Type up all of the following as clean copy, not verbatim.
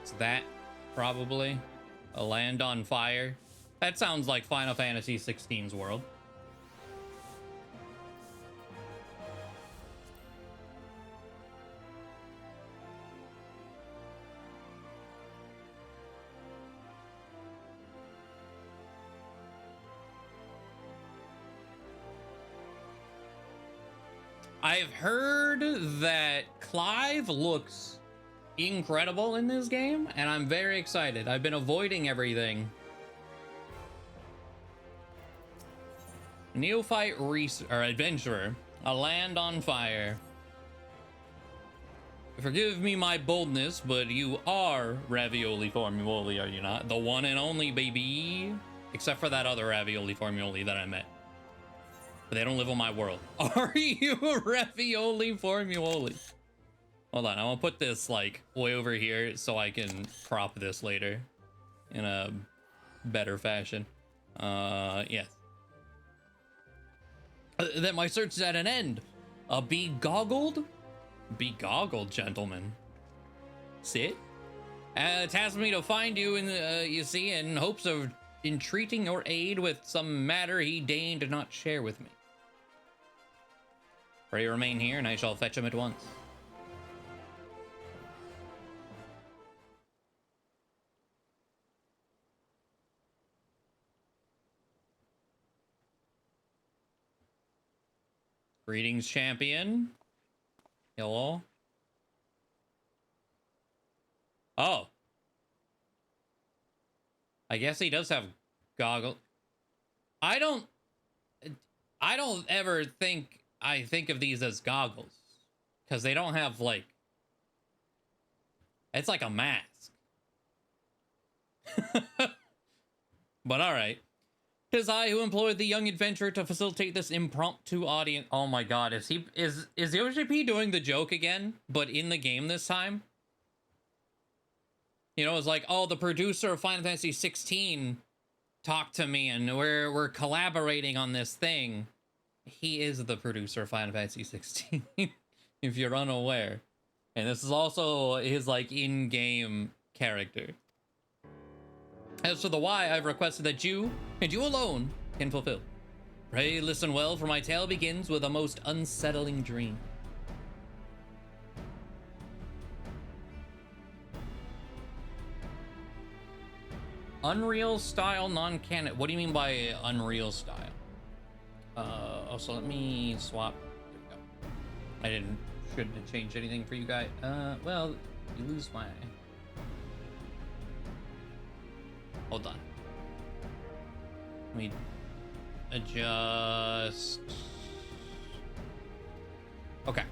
It's that, probably. A land on fire. That sounds like Final Fantasy XVI's world. I've heard that Clive looks incredible in this game, and I'm very excited. I've been avoiding everything. Neophyte or adventurer, a land on fire. Forgive me my boldness, but you are Ravioli Formuoli, are you not? The one and only, baby. Except for that other Ravioli Formuoli that I met. But they don't live on my world. Are you Ravioli Formuoli? Hold on, I'm gonna put this like way over here so I can crop this later in a better fashion. Yes. That my search is at an end. A begoggled gentleman. Sit. Tasked me to find you in you see, in hopes of entreating your aid with some matter he deigned not share with me. Pray remain here, and I shall fetch him at once. Greetings, champion. Hello. Oh. I guess he does have goggles. I don't ever think I think of these as goggles, because they don't have like, it's like a mask. But all right. 'Tis I who employed the young adventurer to facilitate this impromptu audience. Oh my god, is Yoshi doing the joke again, but in the game this time? You know, it's like, oh, the producer of Final Fantasy XVI talked to me and we're collaborating on this thing. He is the producer of Final Fantasy XVI, if you're unaware. And this is also his like in-game character. As for the why, I've requested that you, and you alone, can fulfill. Pray listen well, for my tale begins with a most unsettling dream. Unreal style non-canon. What do you mean by Unreal style? Also, let me swap. There we go. Shouldn't have changed anything for you guys. Well, you lose my. Hold on. Let me adjust. Okay.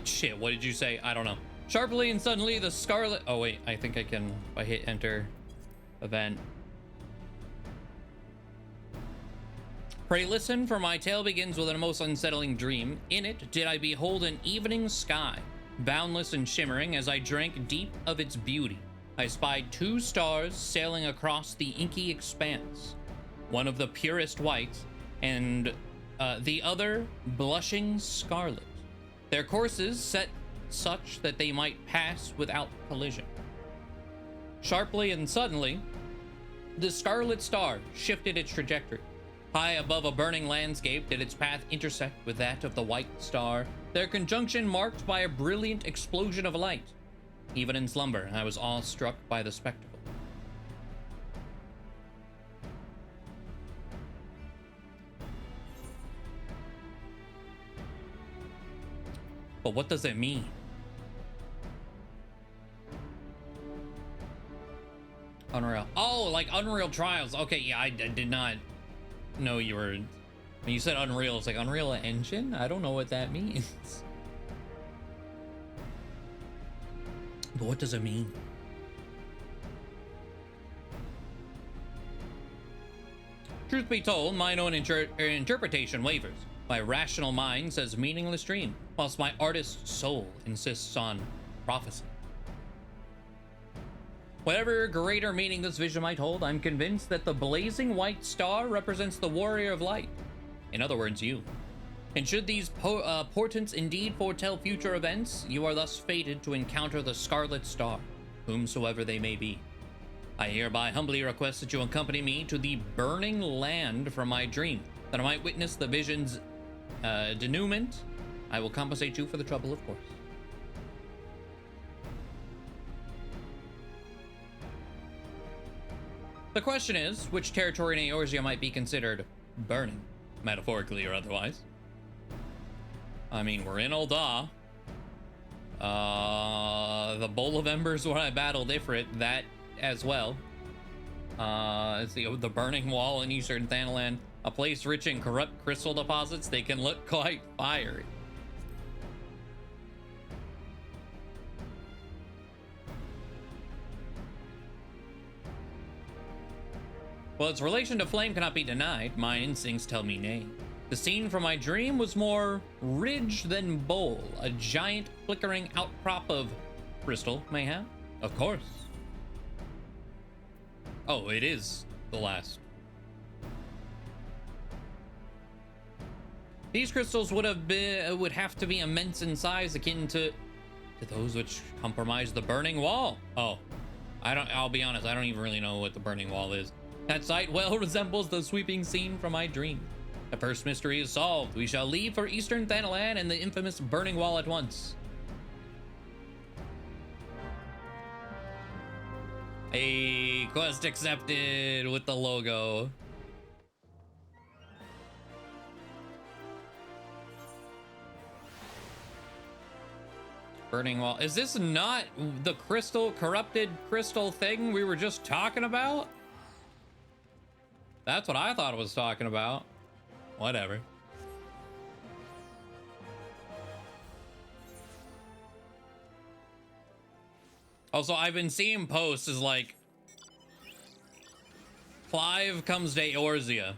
Shit, what did you say? I don't know. Sharply and suddenly the scarlet. Oh, wait. I think I can. If I hit enter event. Pray listen, for my tale begins with a most unsettling dream. In it did I behold an evening sky, boundless and shimmering, as I drank deep of its beauty. I spied two stars sailing across the inky expanse, one of the purest white, and the other blushing scarlet. Their courses set such that they might pass without collision. Sharply and suddenly, the scarlet star shifted its trajectory. High above a burning landscape did its path intersect with that of the white star, their conjunction marked by a brilliant explosion of light. Even in slumber, I was awestruck by the spectacle. But what does it mean? Unreal. Oh, like Unreal Trials. Okay, yeah, I did not know you were... When you said Unreal, it's like Unreal Engine? I don't know what that means. But what does it mean? Truth be told, mine own interpretation wavers. My rational mind says meaningless dream, whilst my artist's soul insists on prophecy. Whatever greater meaning this vision might hold, I'm convinced that the blazing white star represents the warrior of light. In other words, you. And should these portents indeed foretell future events, you are thus fated to encounter the Scarlet Star. whomsoever they may be. I hereby humbly request that you accompany me to the burning land from my dream, that I might witness the vision's denouement. I will compensate you for the trouble, of course. The question is, which territory in Eorzea might be considered burning, metaphorically or otherwise? I mean, we're in Ul'dah. The Bowl of Embers where I battled Ifrit, that as well. It's the Burning Wall in Eastern Thanalan, a place rich in corrupt crystal deposits. They can look quite fiery. Well, its relation to flame cannot be denied. My instincts tell me nay. The scene from my dream was more ridge than bowl. A giant flickering outcrop of crystal, mayhap? Of course. Oh, it is the last. These crystals would have to be immense in size, akin to those which comprise the Burning Wall. Oh, I'll be honest, I don't even really know what the Burning Wall is. That sight well resembles the sweeping scene from my dream. The first mystery is solved. We shall leave for Eastern Thanalan and the infamous Burning Wall at once. A quest accepted with the logo. Burning Wall. Is this not the corrupted crystal thing we were just talking about? That's what I thought it was talking about. Whatever. Also, I've been seeing posts is like, Clive comes to Eorzea,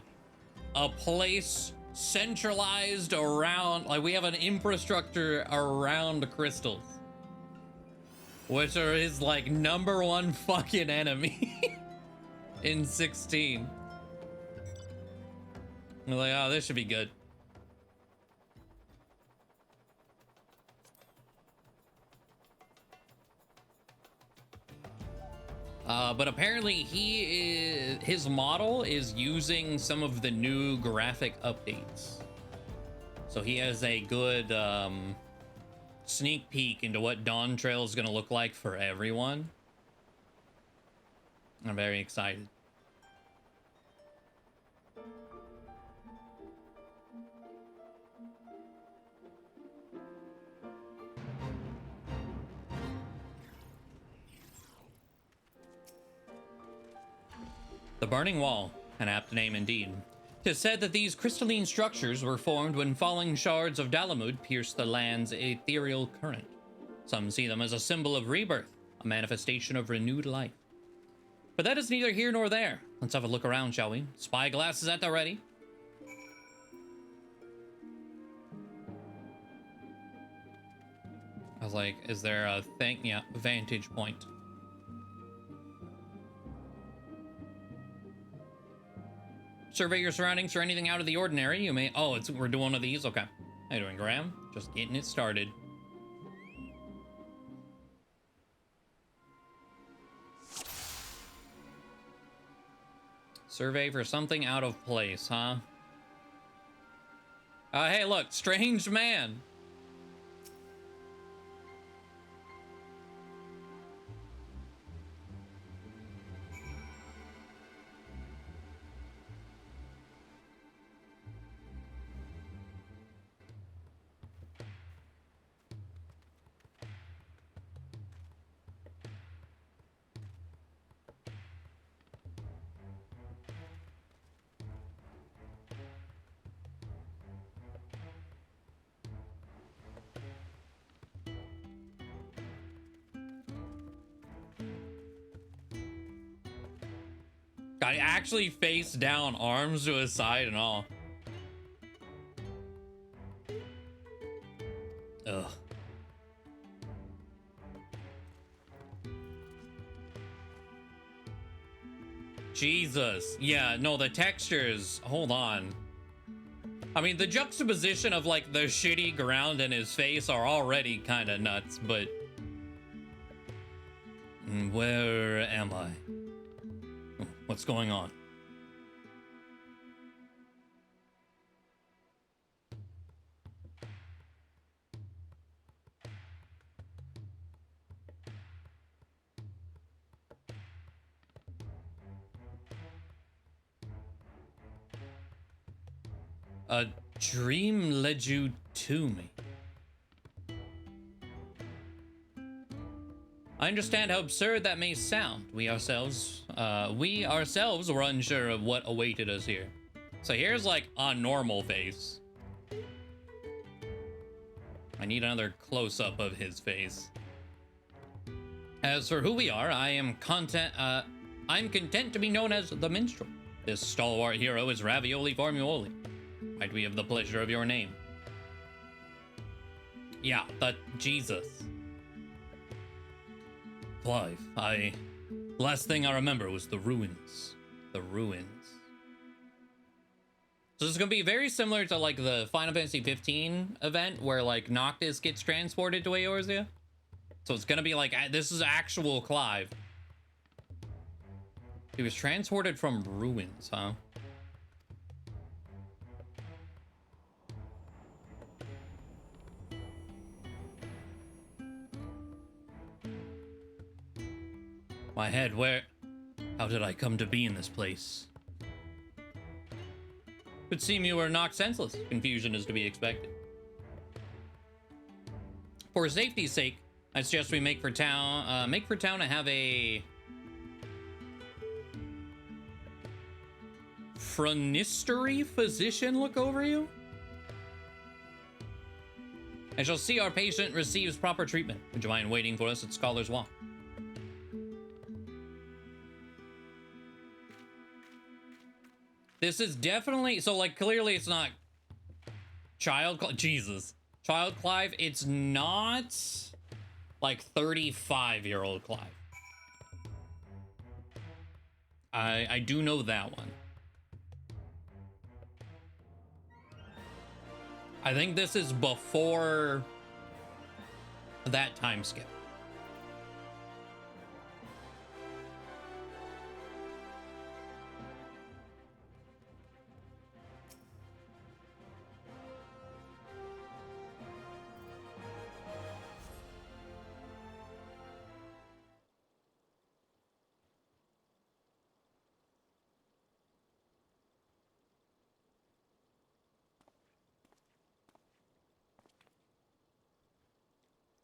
a place centralized around, like we have an infrastructure around crystals, which are his like #1 fucking enemy in 16. We're like, oh, this should be good. But apparently his model is using some of the new graphic updates. So he has a good sneak peek into what Dawn Trail is going to look like for everyone. I'm very excited. The Burning Wall, an apt name indeed. 'Tis said that these crystalline structures were formed when falling shards of Dalamud pierced the land's ethereal current. Some see them as a symbol of rebirth, a manifestation of renewed life. But that is neither here nor there. Let's have a look around, shall we? Spyglass is at the ready. I was like, is there a thing? Yeah, vantage point. Survey your surroundings for anything out of the ordinary. You may... Oh, we're doing one of these? Okay. How you doing, Graham? Just getting it started. Survey for something out of place, huh? Hey, look. Strange man. God, he actually face down, arms to his side and all. Ugh. Jesus. Yeah, no, the textures. Hold on. I mean, the juxtaposition of like the shitty ground and his face are already kind of nuts, but Where am I? What's going on? A dream led you to me. I understand how absurd that may sound. We ourselves were unsure of what awaited us here. So here's like a normal face. I need another close-up of his face. As for who we are, I'm content to be known as the Minstrel. This stalwart hero is Ravioli Formuoli. Might we have the pleasure of your name? Yeah, Jesus. Clive, last thing I remember was the ruins. The ruins. So this is gonna be very similar to like the Final Fantasy 15 event where like Noctis gets transported to Eorzea. So it's gonna be like, this is actual Clive. He was transported from ruins, huh? My head, how did I come to be in this place? Would seem you were knocked senseless. Confusion is to be expected. For safety's sake, I suggest we make for town to have a Fronistery physician look over you. I shall see our patient receives proper treatment. Would you mind waiting for us at Scholar's Walk? This is definitely, so like clearly it's not Child Clive. It's not like 35-year-old Clive. I do know that one. I think this is before that time skip.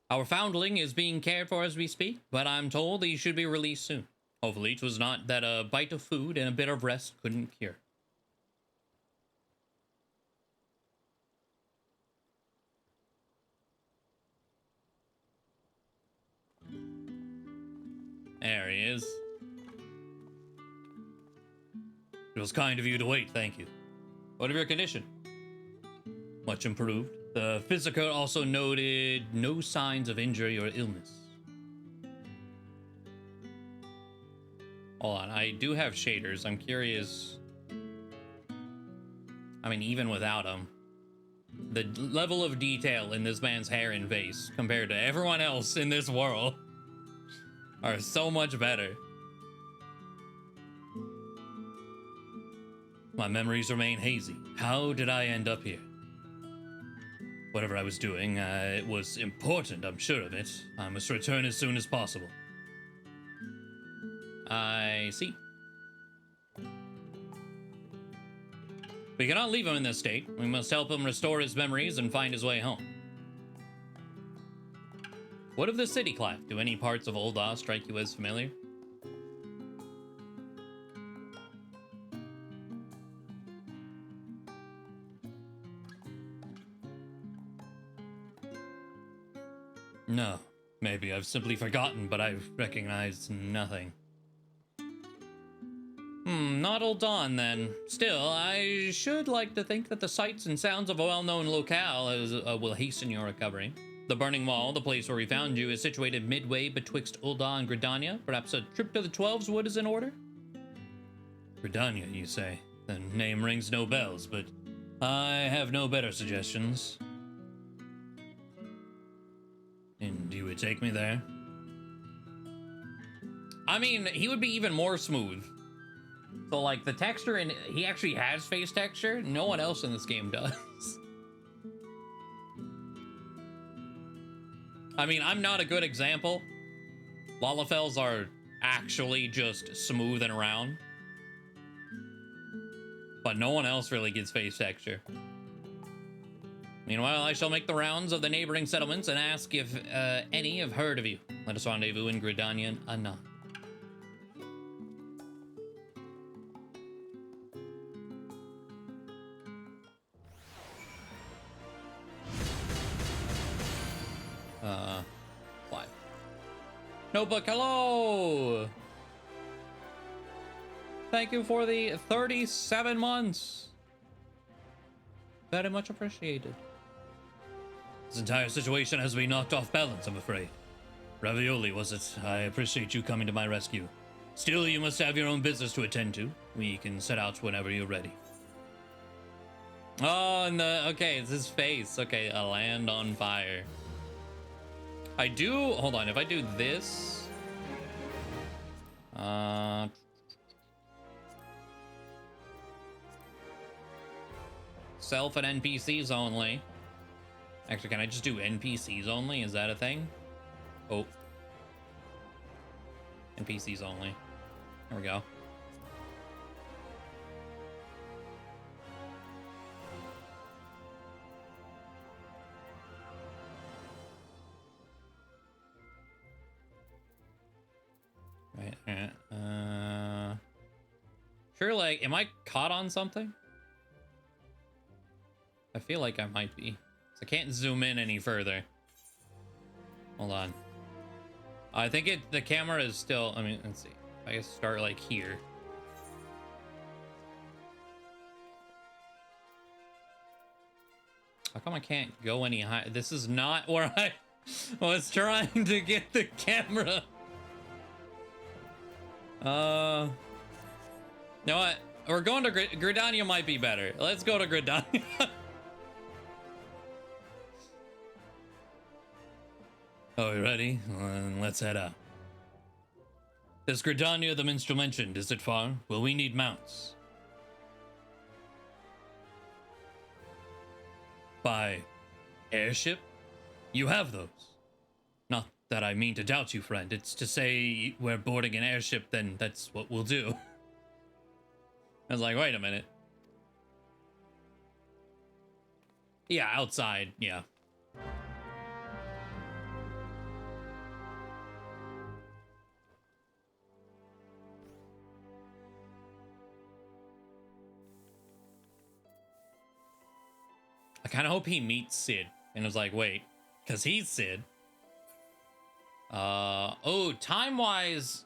Our foundling is being cared for as we speak, but I'm told he should be released soon. Hopefully it was not that a bite of food and a bit of rest couldn't cure. There he is. It was kind of you to wait, thank you. What of your condition? Much improved. The physical also noted no signs of injury or illness. Hold on, I do have shaders. I'm curious. I mean, even without them, the level of detail in this man's hair and face compared to everyone else in this world are so much better. My memories remain hazy. How did I end up here? Whatever I was doing, it was important, I'm sure of it. I must return as soon as possible. I see. We cannot leave him in this state. We must help him restore his memories and find his way home. What of the city, Clive? Do any parts of Ul'dah strike you as familiar? No. Maybe I've simply forgotten, but I've recognized nothing. Not Ul'dah then. Still, I should like to think that the sights and sounds of a well-known locale will hasten your recovery. The Burning Wall, the place where we found you, is situated midway betwixt Ul'dah and Gridania. Perhaps a trip to the Twelves Wood is in order? Gridania, you say? The name rings no bells, but I have no better suggestions. And you would take me there? I mean, he would be even more smooth. So, like, the texture, and he actually has face texture. No one else in this game does. I mean, I'm not a good example. Lalafels are actually just smooth and round. But no one else really gets face texture. Meanwhile, I shall make the rounds of the neighboring settlements and ask if any have heard of you. Let us rendezvous in Gridania anon. What? Notebook, hello! Thank you for the 37 months. Very much appreciated. This entire situation has been knocked off balance, I'm afraid. Ravioli, was it? I appreciate you coming to my rescue. Still, you must have your own business to attend to. We can set out whenever you're ready. Oh, and okay, it's his face. Okay, a land on fire. I do, hold on, if I do this... Self and NPCs only. Actually, can I just do NPCs only? Is that a thing? Oh. NPCs only. There we go. Right. Sure, like, am I caught on something? I feel like I might be. So I can't zoom in any further. Hold on. I think the camera is still, I mean, let's see. I guess start like here. How come I can't go any higher? This is not where I was trying to get the camera. You know what? We're going to Gridania might be better. Let's go to Gridania. Oh, you ready? Well, then let's head out. Is Gridania the minstrel mentioned? Is it far? Will we need mounts? By airship? You have those. Not that I mean to doubt you, friend. It's to say we're boarding an airship, then that's what we'll do. I was like, wait a minute. Yeah, outside, yeah. I kind of hope he meets Sid and was like, wait, because he's Sid. Oh, time-wise,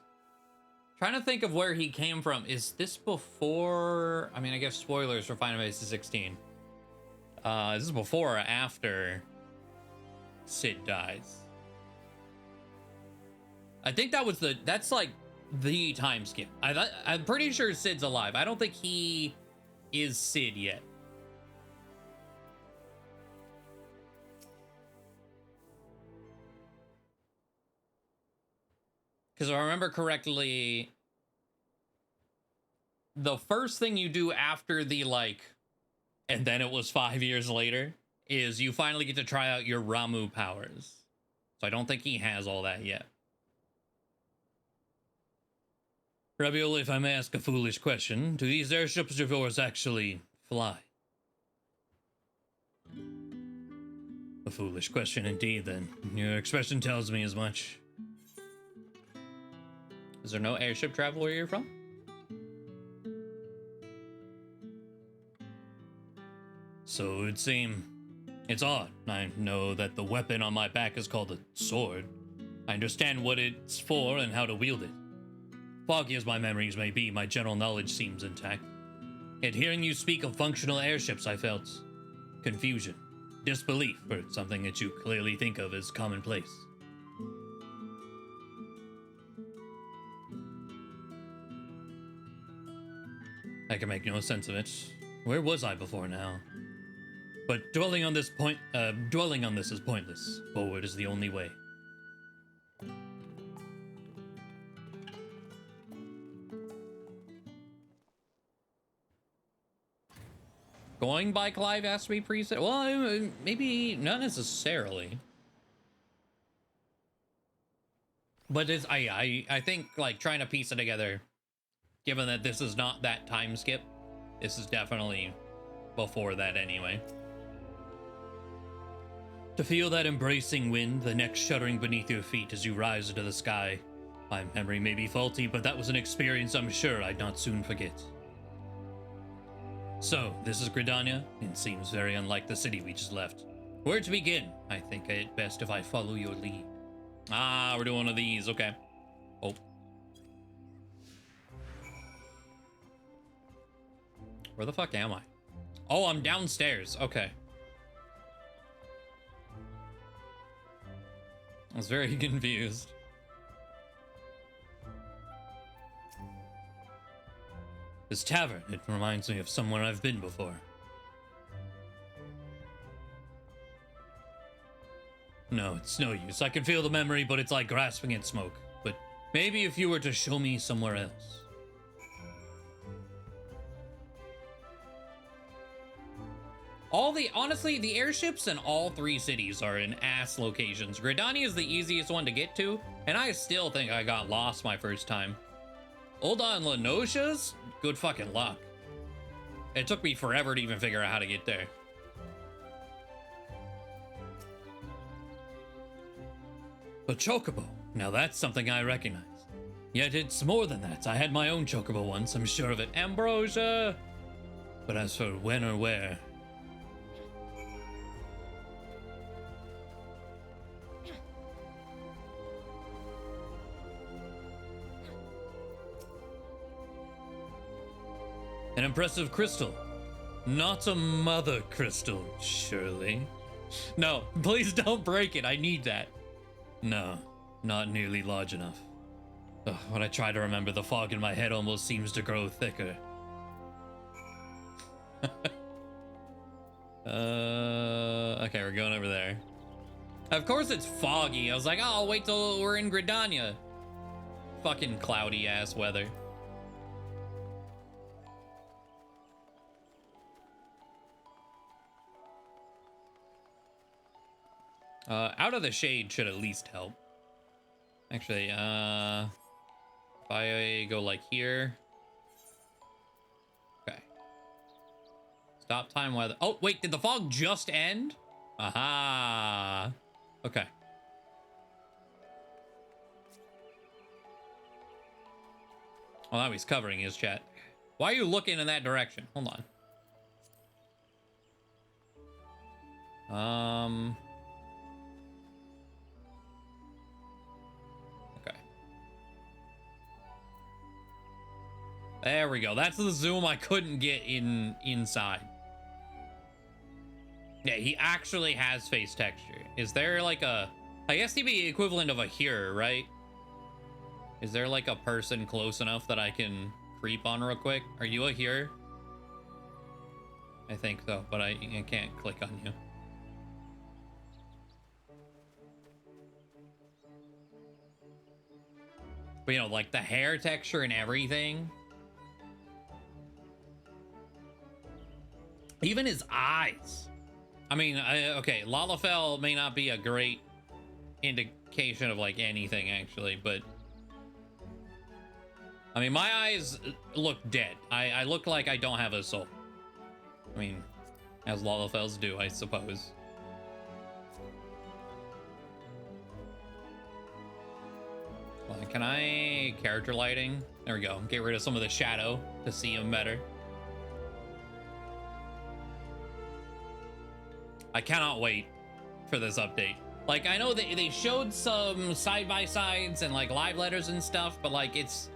trying to think of where he came from. Is this before? I mean, I guess spoilers for Final Fantasy 16. Is this before or after Sid dies? I think that's like the time skip. I'm pretty sure Sid's alive. I don't think he is Sid yet. Because if I remember correctly, the first thing you do after the, like, and then it was 5 years later, is you finally get to try out your Ramu powers. So I don't think he has all that yet. Ravioli, if I may ask a foolish question, do these airships of yours actually fly? A foolish question indeed, then. Your expression tells me as much. Is there no airship travel where you're from? So it would seem. It's odd. I know that the weapon on my back is called a sword. I understand what it's for and how to wield it. Foggy as my memories may be, my general knowledge seems intact. Yet hearing you speak of functional airships, I felt confusion, disbelief for something that you clearly think of as commonplace. I can make no sense of it. Where was I before now? But dwelling on this is pointless. Forward is the only way. Going by Clive has to be preset? Well, maybe not necessarily. But it's, I think, like, trying to piece it together, given that this is not that time skip, this is definitely before that anyway. To feel that embracing wind, the neck shuddering beneath your feet as you rise into the sky. My memory may be faulty, but that was an experience I'm sure I'd not soon forget. So, this is Gridania. It seems very unlike the city we just left. Where to begin? I think it best if I follow your lead. Ah, we're doing one of these. Okay. Oh. Where the fuck am I? Oh, I'm downstairs. Okay. I was very confused. This tavern, it reminds me of somewhere I've been before. No, it's no use. I can feel the memory, but it's like grasping at smoke. But maybe if you were to show me somewhere else. Honestly, the airships in all three cities are in ass locations. Gridania is the easiest one to get to, and I still think I got lost my first time. Ul'dah and Lenosha's? Good fucking luck. It took me forever to even figure out how to get there. A chocobo. Now that's something I recognize. Yet it's more than that. I had my own chocobo once, I'm sure of it. Ambrosia! But as for when or where... An impressive crystal. Not a mother crystal, surely. No, please don't break it. I need that. No, not nearly large enough. Ugh, when I try to remember, the fog in my head almost seems to grow thicker. Okay, we're going over there. Of course it's foggy. I was like, oh, I'll wait till we're in Gridania. Fucking cloudy ass weather. Out of the shade should at least help. Actually, if I go like here. Okay. Stop time weather. Oh, wait, did the fog just end? Aha. Okay. Well, now he's covering his chat. Why are you looking in that direction? Hold on. There we go. That's the zoom I couldn't get inside. Yeah, he actually has face texture. Is there like a... I guess he'd be equivalent of a hearer, right? Is there like a person close enough that I can creep on real quick? Are you a hearer? I think so, but I can't click on you. But you know, like the hair texture and everything. Even his eyes. I mean, okay, Lalafell may not be a great indication of like anything actually, but I mean, my eyes look dead. I look like I don't have a soul. I mean, as Lalafells do, I suppose. Can I character lighting? There we go. Get rid of some of the shadow to see him better. I cannot wait for this update. Like, I know they showed some side-by-sides and like live letters and stuff, but like it's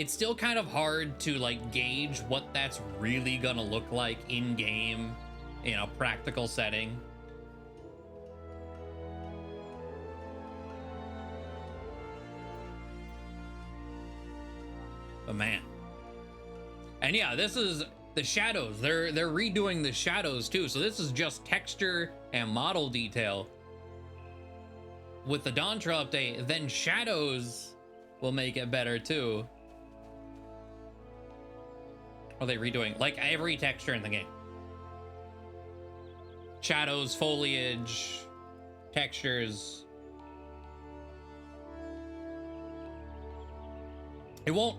still kind of hard to like gauge what that's really gonna look like in game in a practical setting. But man. And yeah, this is the shadows. They're redoing the shadows too. So this is just texture and model detail. With the Dawntra update, then shadows will make it better too. Are they redoing like every texture in the game? shadows, foliage, textures. It won't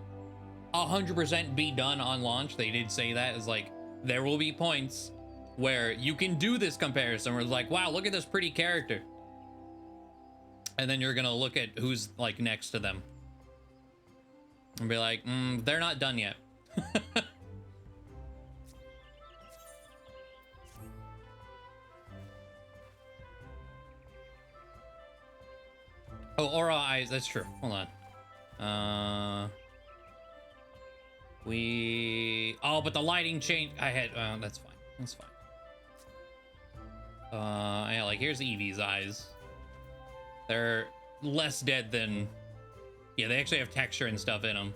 100% be done on launch. They did say that. It's like, there will be points where you can do this comparison where it's like, wow, look at this pretty character. And then you're gonna look at who's like next to them and be like, they're not done yet. Oh, aura eyes, that's true. Hold on. Oh, but the lighting changed. I had, that's fine. That's fine. Yeah, like here's Evie's eyes. They're less dead than, yeah, they actually have texture and stuff in them.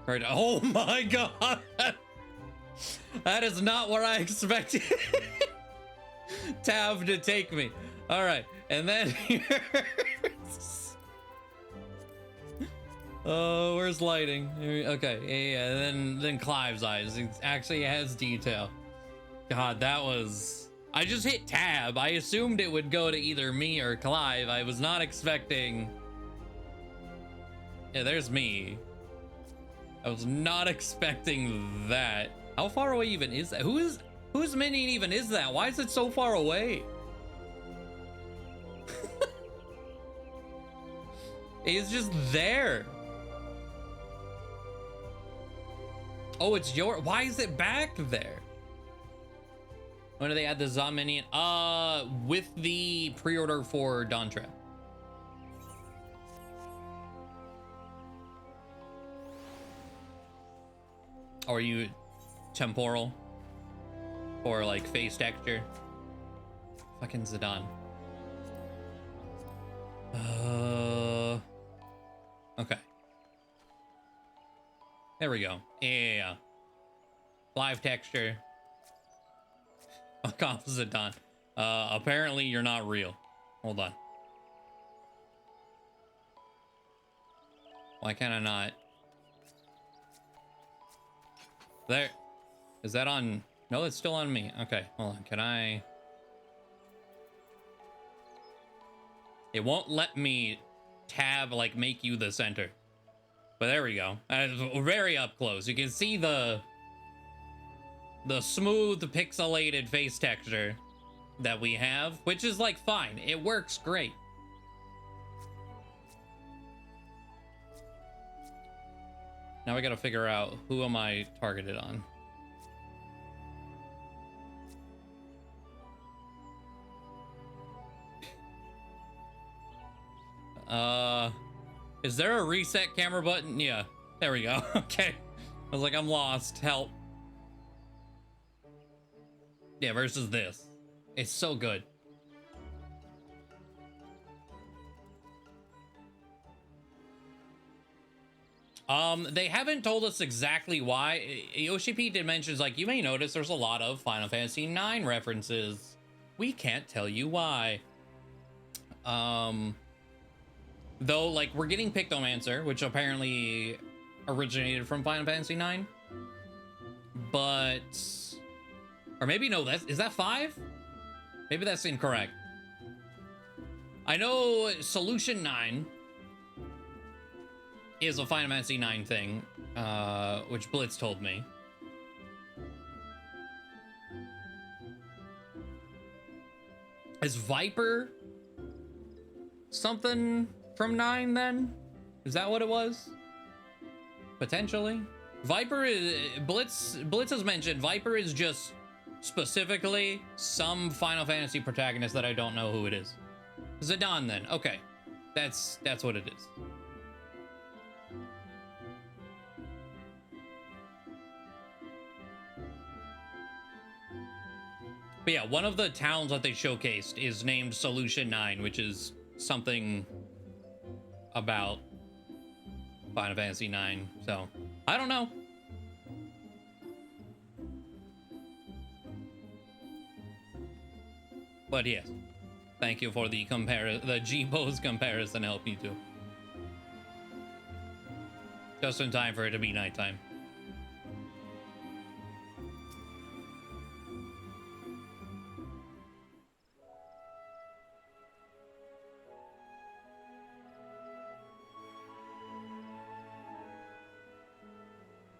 Right. Oh my God. That is not where I expected Tav to take me. All right. And then here's, oh, where's lighting? Okay, yeah, then Clive's eyes. It actually has detail. God, that was... I just hit tab. I assumed it would go to either me or Clive. I was not expecting... Yeah, there's me. I was not expecting that. How far away even is that? Whose minion even is that? Why is it so far away? It's just there. Oh, it's your... Why is it back there? When do they add the Zom minion? With the pre-order for Dawn Trap. Or are you temporal? Or like face texture? Fucking Zidane. Okay. There we go. Yeah. Live texture. A composite Don. Apparently you're not real. Hold on. Why can I not? There. Is that on? No, it's still on me. Okay, hold on. Can I? It won't let me tab, like, make you the center. But there we go. Very up close. You can see the smooth, pixelated face texture that we have, which is, like, fine. It works great. Now we gotta figure out who am I targeted on. Is there a reset camera button? Yeah, there we go. Okay. I was like, I'm lost. Help. Yeah, versus this. It's so good. They haven't told us exactly why. Yoshi P did mention, like, you may notice there's a lot of Final Fantasy IX references. We can't tell you why. Though, like, we're getting Pictomancer, which apparently originated from Final Fantasy IX. But... Or maybe, no, is that 5? Maybe that's incorrect. I know Solution 9 is a Final Fantasy IX thing, which Blitz told me. Is Viper something from 9 then? Is that what it was? Potentially. Viper is... Blitz has mentioned Viper is just specifically some Final Fantasy protagonist that I don't know who it is. Zidane then. Okay. That's what it is. But yeah, one of the towns that they showcased is named Solution 9, which is something about Final Fantasy 9. So, I don't know. But yes, thank you for the G-Pose comparison help me too. Just in time for it to be nighttime.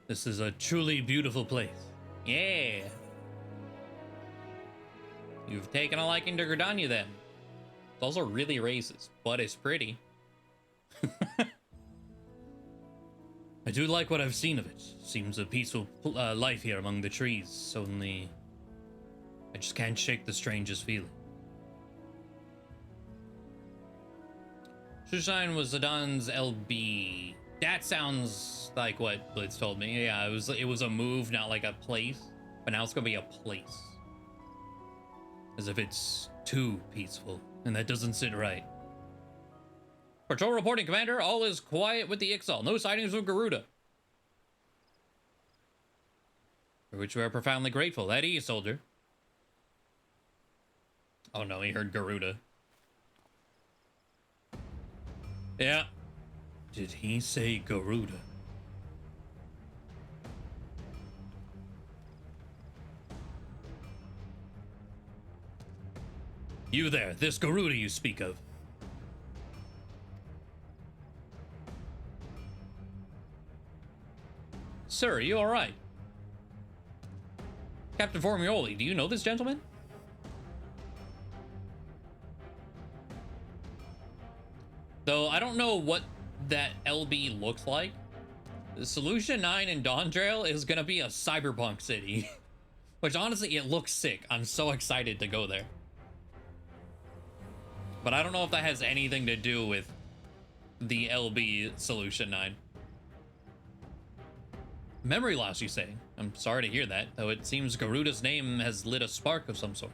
This is a truly beautiful place. Yeah. You've taken a liking to Gridania then. It's also really racist, but it's pretty. I do like what I've seen of it. Seems a peaceful life here among the trees. Only I just can't shake the strangest feeling. Shushan was Zidane LB. That sounds like what Blitz told me. Yeah, it was a move, not like a place. But now it's gonna be a place. As if it's too peaceful, and that doesn't sit right. Patrol reporting, Commander. All is quiet with the XL. No sightings of Garuda. For which we are profoundly grateful. At ease, soldier. Oh no, he heard Garuda. Yeah. Did he say Garuda? You there, this Garuda you speak of. Sir, are you alright? Captain Formioli, do you know this gentleman? Though I don't know what that LB looks like. Solution 9 in Dawntrail is gonna be a cyberpunk city. Which honestly, it looks sick. I'm so excited to go there. But I don't know if that has anything to do with the LB Solution 9. Memory loss, you say? I'm sorry to hear that, though it seems Garuda's name has lit a spark of some sort.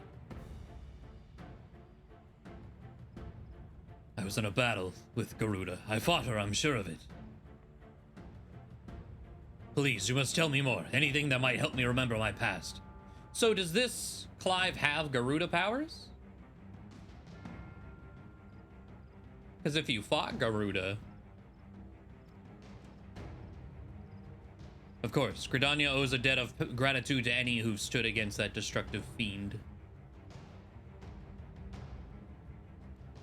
I was in a battle with Garuda. I fought her, I'm sure of it. Please, you must tell me more. Anything that might help me remember my past. So does this Clive have Garuda powers? Because if you fought Garuda... Of course, Gridania owes a debt of gratitude to any who stood against that destructive fiend.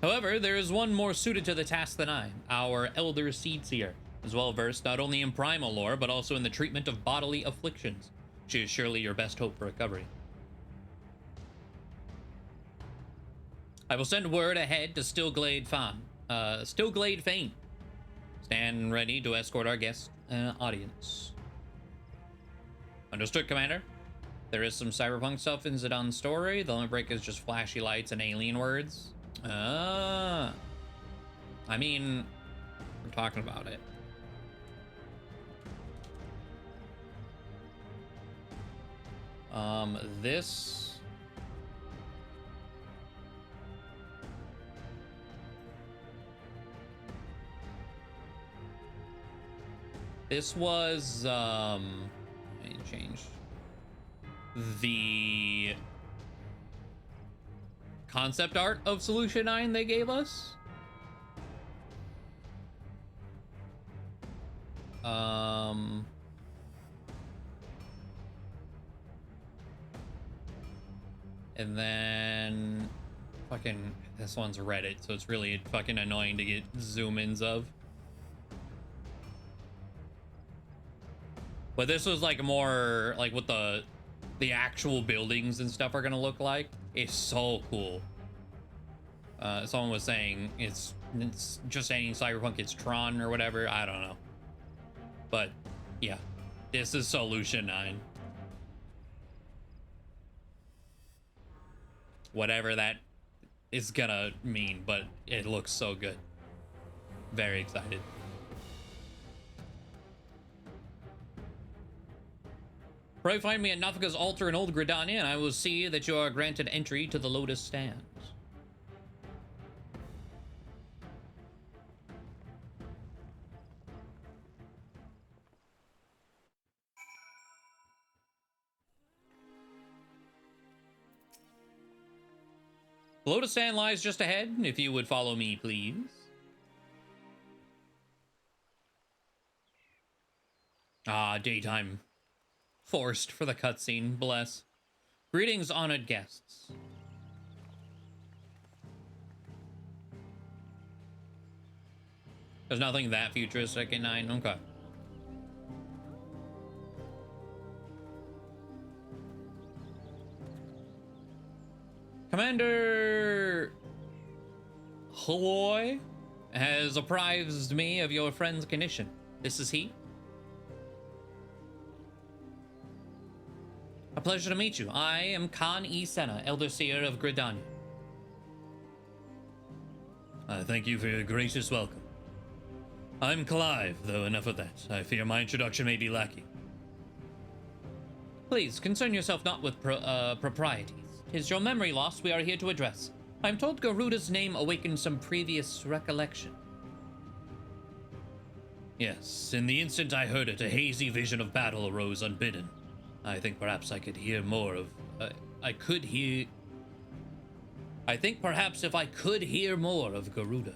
However, there is one more suited to the task than I, our Elder Seedseer, as well versed not only in primal lore, but also in the treatment of bodily afflictions. She is surely your best hope for recovery. I will send word ahead to Stillglade Fane. Stand ready to escort our guest audience. Understood, Commander. There is some cyberpunk stuff in Zidane's story. The limit break is just flashy lights and alien words. I mean, we're talking about it. This was, let me change the concept art of Solution 9 they gave us. And then fucking this one's Reddit, so it's really fucking annoying to get zoom-ins of. But this was like more like what the actual buildings and stuff are gonna look like. It's so cool. Someone was saying it's just saying Cyberpunk, it's Tron or whatever. I don't know. But yeah, this is Solution 9. Whatever that is gonna mean, but it looks so good. Very excited. Pray find me at Nafika's altar in Old Gridania, and I will see that you are granted entry to the Lotus Stands. The Lotus Stand lies just ahead, if you would follow me, please. Ah, daytime. Forced for the cutscene, bless. Greetings, honored guests. There's nothing that futuristic in 9, okay. Commander Haloy has apprised me of your friend's condition. This is he. A pleasure to meet you. I am Khan E. Senna, Elder Seer of Gridania. Thank you for your gracious welcome. I'm Clive, though enough of that. I fear my introduction may be lacking. Please, concern yourself not with proprieties. 'Tis your memory loss we are here to address. I'm told Garuda's name awakened some previous recollection. Yes, in the instant I heard it, a hazy vision of battle arose unbidden. I think perhaps I could hear more of... I think perhaps if I could hear more of Garuda.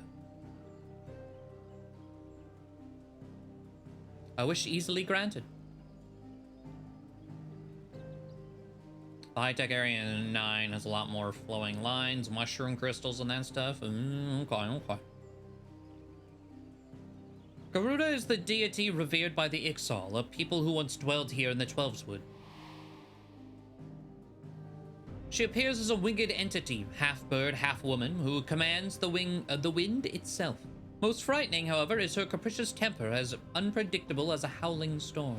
I wish easily granted. The high-tech Area 9 has a lot more flowing lines, mushroom crystals, and that stuff. Okay. Garuda is the deity revered by the XIV, a people who once dwelled here in the Twelveswood. She appears as a winged entity, half bird, half woman, who commands the wind itself. Most frightening, however, is her capricious temper, as unpredictable as a howling storm.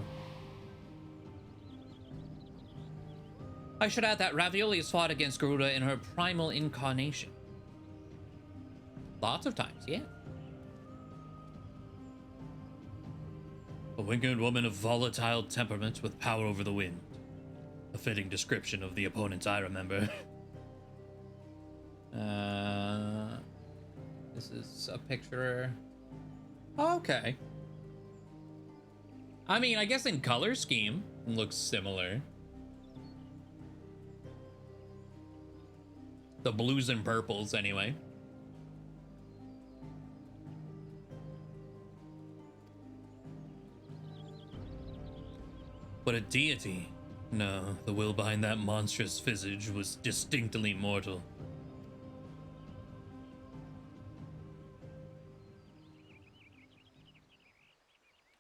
I should add that Ravioli has fought against Garuda in her primal incarnation. Lots of times, yeah. A winged woman of volatile temperament with power over the wind. A fitting description of the opponent I remember. This is a picture. Okay. I mean, I guess in color scheme, it looks similar. The blues and purples, anyway. But a deity? No, the will behind that monstrous visage was distinctly mortal.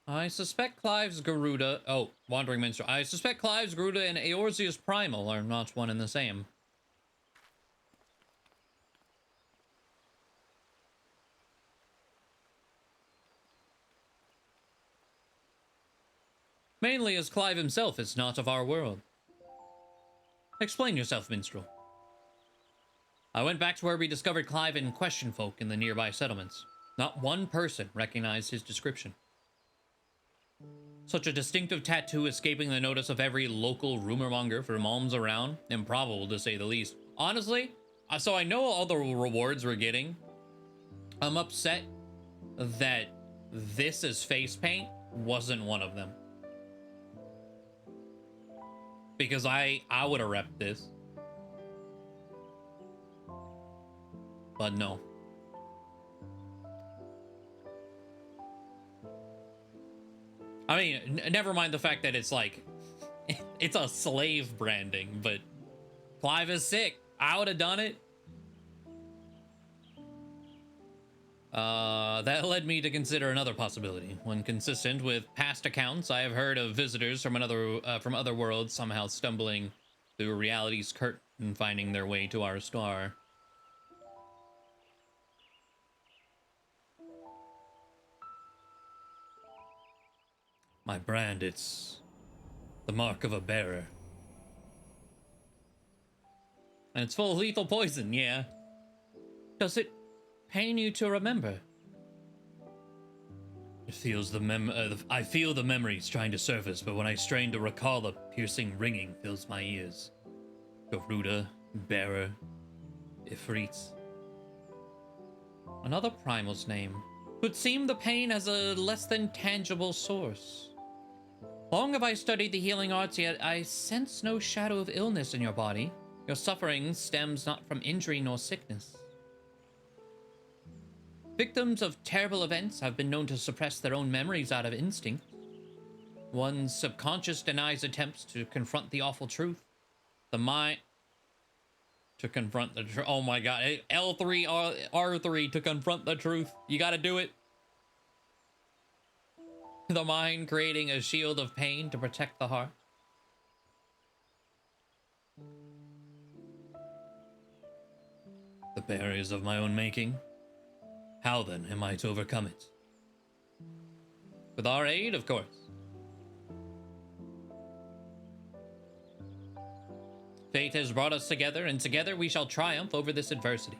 I suspect Clive's Garuda... Oh, Wandering Minstrel. I suspect Clive's Garuda and Eorzea's Primal are not one and the same. Mainly as Clive himself is not of our world. Explain yourself, Minstrel. I went back to where we discovered Clive and question folk in the nearby settlements. Not one person recognized his description. Such a distinctive tattoo escaping the notice of every local rumormonger for alms around. Improbable, to say the least. Honestly, so I know all the rewards we're getting. I'm upset that this as face paint wasn't one of them. Because I would have repped this. But no. I mean, never mind the fact that it's like, it's a slave branding, but Clive is sick. I would have done it. That led me to consider another possibility. When consistent with past accounts, I have heard of visitors from other worlds somehow stumbling through reality's curtain and finding their way to our star. My brand, it's the mark of a bearer. And it's full of lethal poison, yeah. Does it pain you to remember? It feels I feel the memories trying to surface, but when I strain to recall, a piercing ringing fills my ears. Garuda, bearer, Ifrit. Another primal's name. Would seem the pain has a less than tangible source. Long have I studied the healing arts, yet I sense no shadow of illness in your body. Your suffering stems not from injury nor sickness. Victims of terrible events have been known to suppress their own memories out of instinct. One's subconscious denies attempts to confront the awful truth. The mind... To confront the truth. Oh my god. L3, R3 to confront the truth. You gotta do it. The mind creating a shield of pain to protect the heart. The barriers of my own making? How then am I to overcome it? With our aid, of course. Fate has brought us together, and together we shall triumph over this adversity.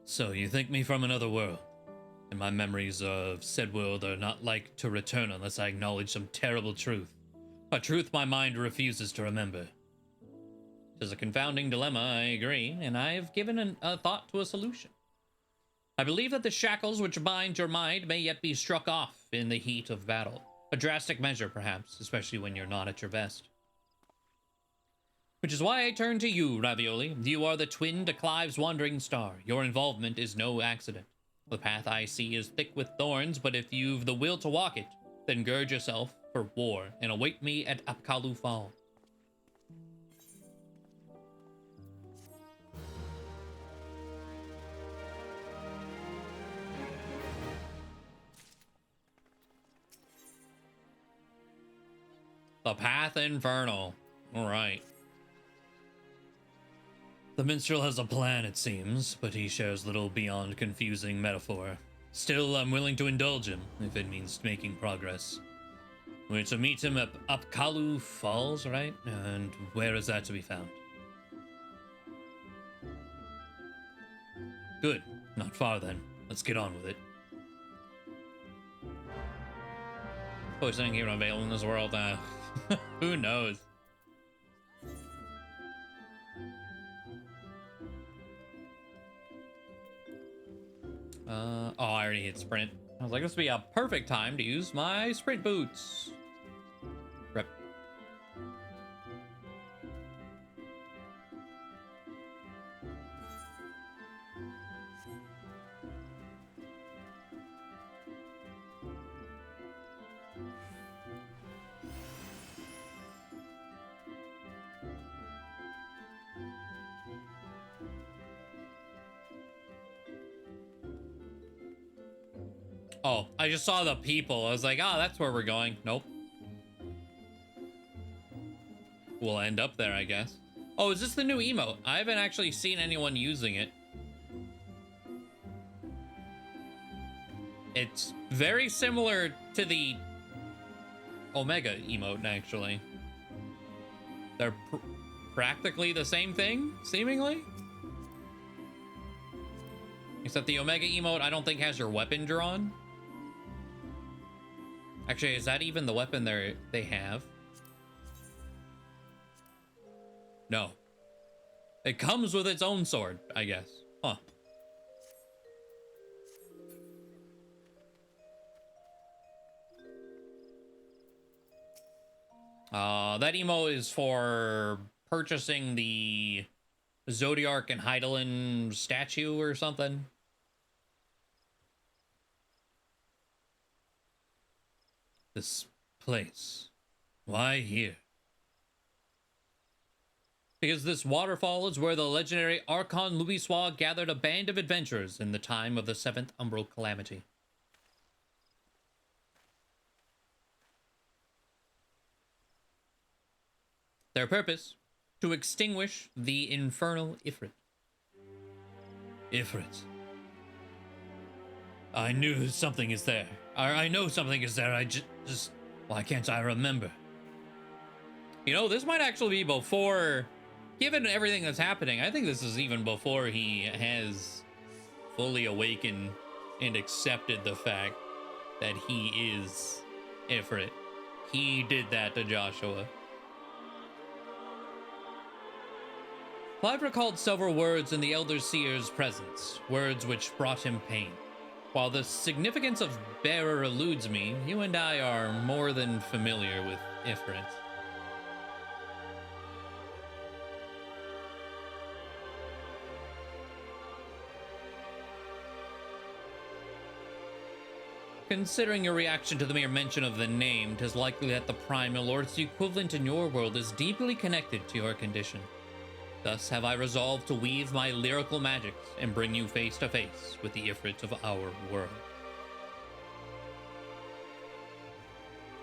So, you think me from another world, and my memories of said world are not like to return unless I acknowledge some terrible truth. A truth my mind refuses to remember. 'Tis a confounding dilemma, I agree, and I have given a thought to a solution. I believe that the shackles which bind your mind may yet be struck off in the heat of battle. A drastic measure, perhaps, especially when you're not at your best. Which is why I turn to you, Ravioli. You are the twin to Clive's wandering star. Your involvement is no accident. The path I see is thick with thorns, but if you've the will to walk it, then gird yourself for war and await me at Apkalu Fall. The Path Infernal. All right. The minstrel has a plan, it seems, but he shares little beyond confusing metaphor. Still, I'm willing to indulge him, if it means making progress. We're to meet him at Apkalu Falls, right? And where is that to be found? Good. Not far, then. Let's get on with it. Always anything even available in this world, who knows? Oh, I already hit sprint. I was like, this would be a perfect time to use my sprint boots. Rep. Oh, I just saw the people. I was like, oh, that's where we're going. Nope. We'll end up there, I guess. Oh, is this the new emote? I haven't actually seen anyone using it. It's very similar to the Omega emote, actually. They're practically the same thing, seemingly. Except the Omega emote, I don't think has your weapon drawn. Actually, is that even the weapon they have? No. It comes with its own sword, I guess. Huh. That emote is for purchasing the Zodiark and Heidelin statue or something. This place. Why here? Because this waterfall is where the legendary Archon Louisoix gathered a band of adventurers in the time of the 7th Umbral Calamity. Their purpose? To extinguish the infernal Ifrit. Ifrit. I knew something is there. I know something is there. I just... Why can't I remember? You know, this might actually be before... Given everything that's happening, I think this is even before he has fully awakened and accepted the fact that he is Ifrit. He did that to Joshua. Clive recalled several words in the Elder Seer's presence, words which brought him pain. While the significance of bearer eludes me, you and I are more than familiar with Ifrit. Considering your reaction to the mere mention of the name, 'tis likely that the Primal, or its equivalent in your world, is deeply connected to your condition. Thus have I resolved to weave my lyrical magics and bring you face to face with the Ifrit of our world.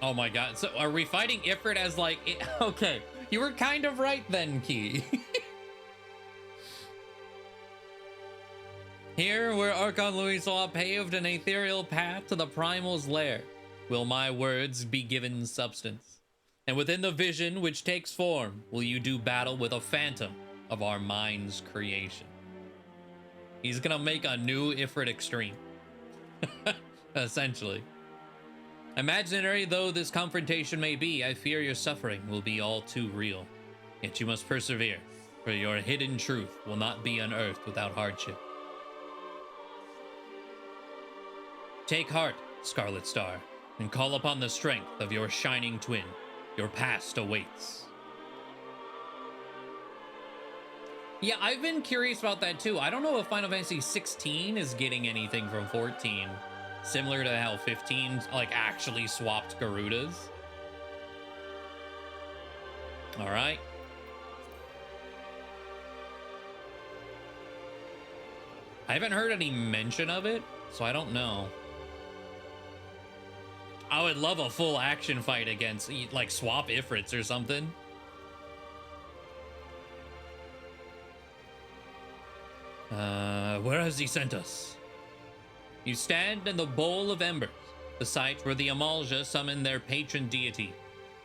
Oh my god, so are we fighting Ifrit as like... Okay, you were kind of right then, Key. Here, where Archon Louisois paved an ethereal path to the Primal's lair, will my words be given substance. And within the vision which takes form, will you do battle with a phantom of our mind's creation. He's gonna make a new Ifrit Extreme. Essentially. Imaginary though this confrontation may be, I fear your suffering will be all too real. Yet you must persevere, for your hidden truth will not be unearthed without hardship. Take heart, Scarlet Star, and call upon the strength of your shining twin. Your past awaits. Yeah, I've been curious about that too. I don't know if Final Fantasy 16 is getting anything from 14. Similar to how 15 like actually swapped Garudas. All right. I haven't heard any mention of it, so I don't know. I would love a full action fight against, like, swap Ifrits or something. Where has he sent us? You stand in the Bowl of Embers, the site where the Amalja summoned their patron deity,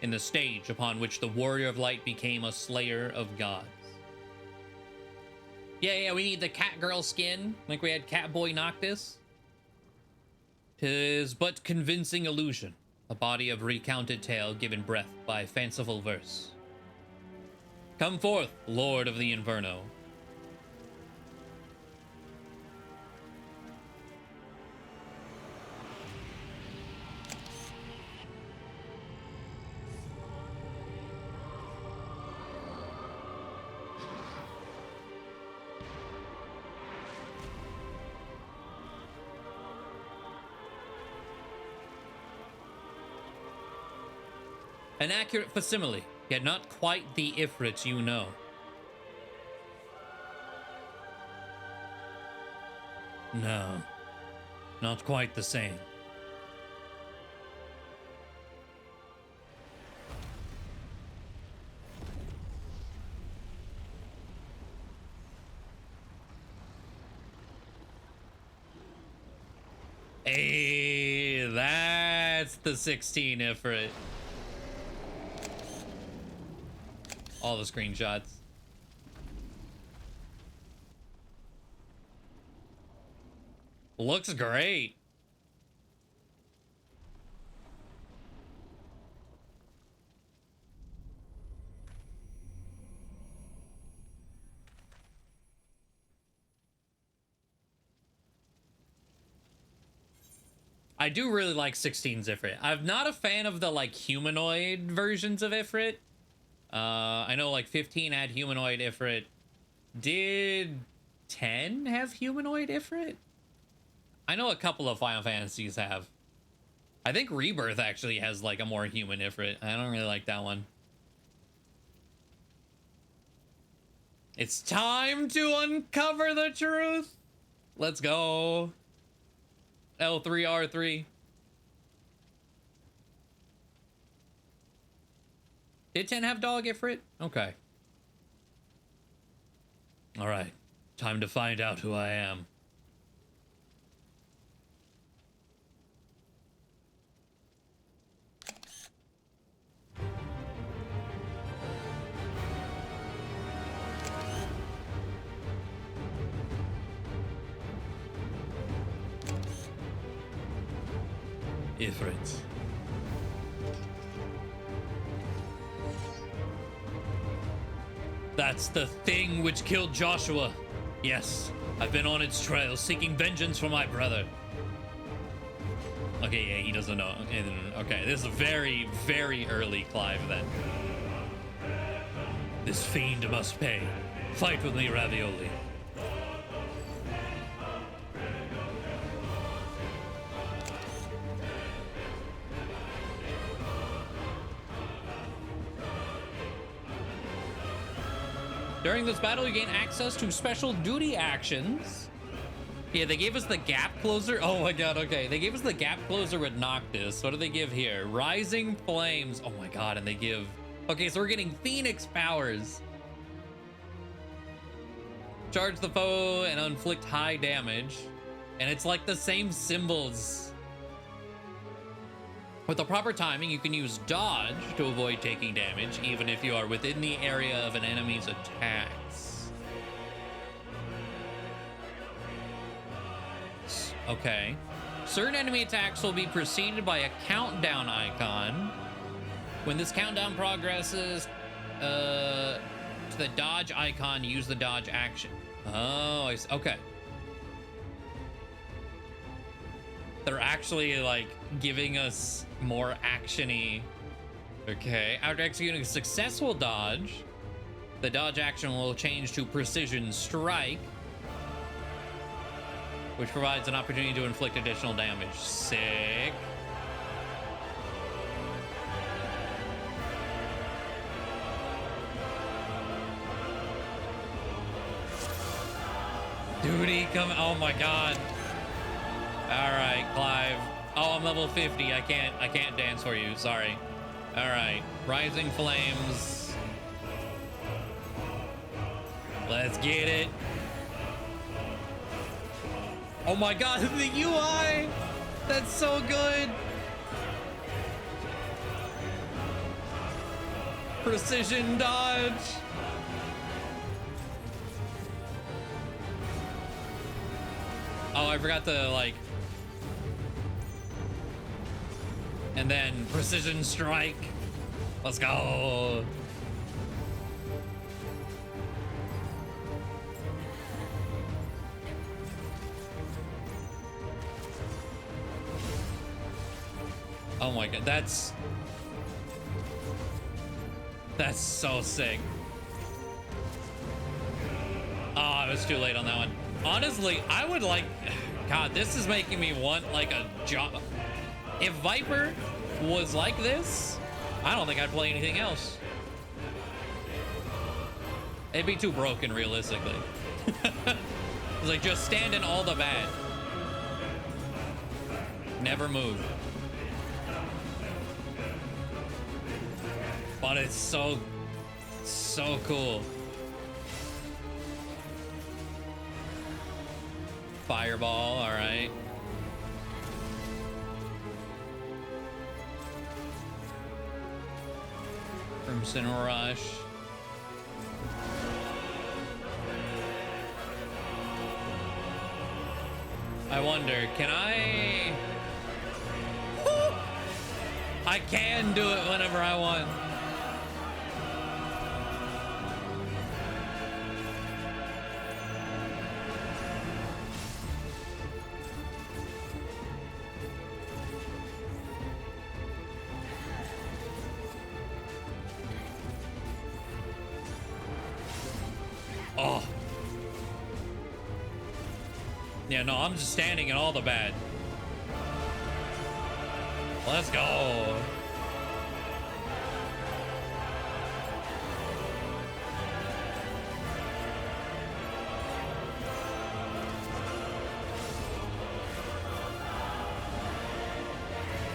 in the stage upon which the Warrior of Light became a slayer of gods. Yeah, we need the cat girl skin, like we had Catboy Noctis. 'Tis but convincing illusion, a body of recounted tale given breath by fanciful verse. Come forth, Lord of the Inferno. An accurate facsimile, yet not quite the Ifrit you know. No, not quite the same. Hey, that's the 16 Ifrit. All the screenshots. Looks great. I do really like 16's Ifrit. I'm not a fan of the like humanoid versions of Ifrit. I know like 15 had humanoid Ifrit. Did 10 have humanoid Ifrit? I know a couple of Final Fantasies have. I think Rebirth actually has like a more human Ifrit. I don't really like that one. It's time to uncover the truth. Let's go. L3R3. Did 10 have dog Ifrit? Okay. All right. Time to find out who I am. Ifrit. That's the thing which killed Joshua. Yes, I've been on its trail, seeking vengeance for my brother. Okay, yeah, he doesn't know. Okay, this is very, very early Clive then. This fiend must pay. Fight with me, Ravioli. During this battle, you gain access to special duty actions. Yeah, they gave us the gap closer. Oh my god, okay. They gave us the gap closer with Noctis. What do they give here? Rising Flames. Oh my god, and they give... Okay, so we're getting Phoenix powers. Charge the foe and inflict high damage. And it's like the same symbols. With the proper timing, you can use dodge to avoid taking damage, even if you are within the area of an enemy's attacks. Okay. Certain enemy attacks will be preceded by a countdown icon. When this countdown progresses to the dodge icon, use the dodge action. Oh, I see. Okay. They're actually like giving us more actiony. Okay. After executing a successful dodge, the dodge action will change to precision strike, which provides an opportunity to inflict additional damage. Sick. Duty come. Oh my god. All right, Clive. Oh, I'm level 50. I can't dance for you. Sorry. All right. Rising Flames. Let's get it. Oh my god, the UI! That's so good! Precision dodge! Oh, I forgot to, like... And then precision strike. Let's go! Oh my god, that's so sick. Oh, I was too late on that one. Honestly, I would like... God, this is making me want like a job. If Viper was like this, I don't think I'd play anything else. It'd be too broken, realistically. It's like, just stand in all the bad. Never move. But it's so cool. Fireball, all right. Crimson Rush. I wonder, can I... I can do it whenever I want. Oh. Yeah, no, I'm just standing in all the bad. Let's go.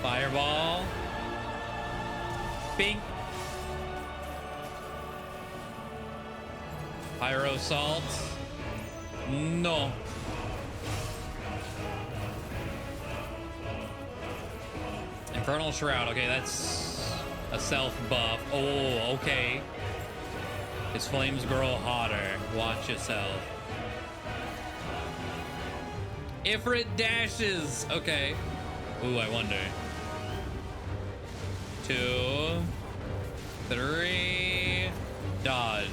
Fireball. Bing. Pyro Salt. No. Infernal Shroud. Okay, that's a self buff. Oh, okay. His flames grow hotter. Watch yourself. Ifrit dashes. Okay. Ooh, I wonder. 2, 3. Dodge.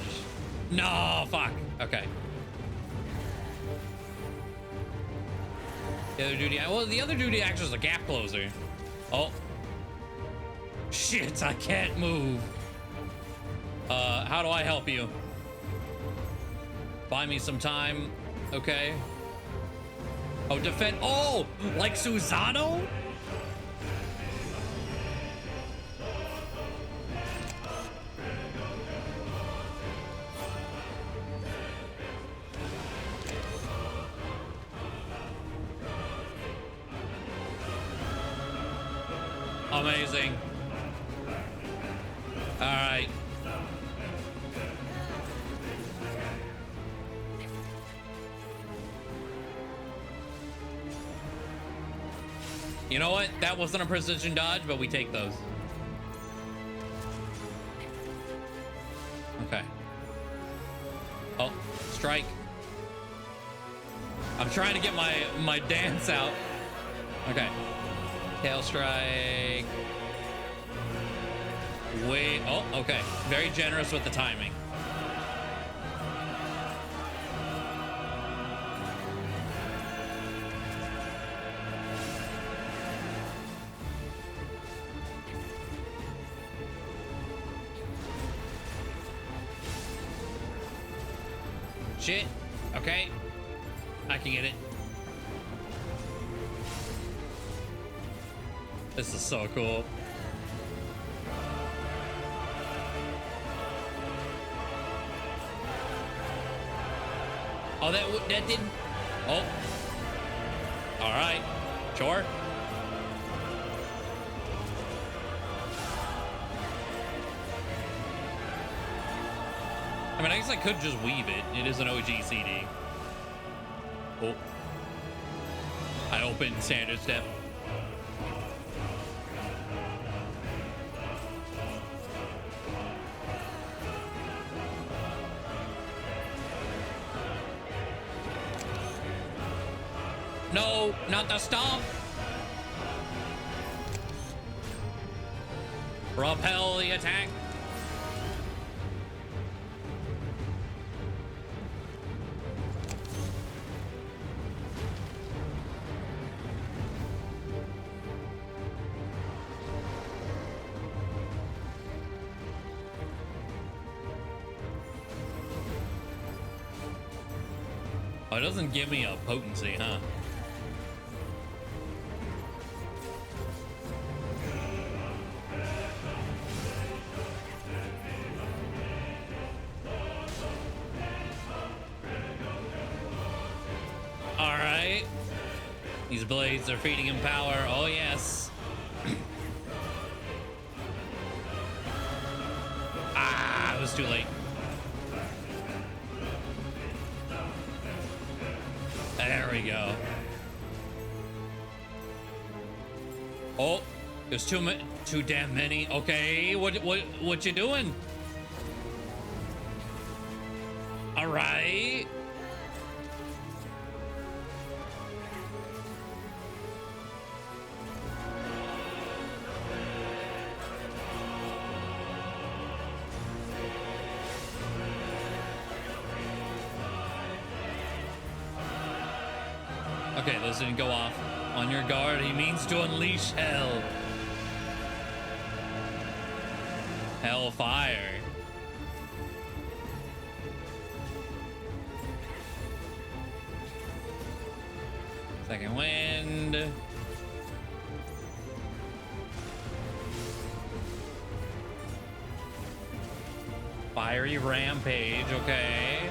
No, fuck. Okay. The other duty. Well, the other duty acts as a gap closer. Oh. Shit, I can't move. How do I help you? Buy me some time. Okay. Oh, defend. Oh, like Susano? Amazing. All right. You know what? That wasn't a precision dodge, but we take those. Okay. Oh, strike. I'm trying to get my dance out. Okay. Tail strike. Wait. Oh, okay. Very generous with the timing. Shit. Okay. I can get it. This is so cool. Oh, that didn't. Oh. All right. Sure. I mean, I guess I could just weave it. It is an OG CD. Oh. I opened standard step. No, not the stomp. Repel the attack. Oh, it doesn't give me a potency, huh? These blades are feeding him power. Oh, yes. Ah, it was too late. There we go. Oh, there's too damn many. Okay, what you doing? All right. Okay, those didn't go off. On your guard, he means to unleash hell. Hellfire. Second wind. Fiery rampage, okay.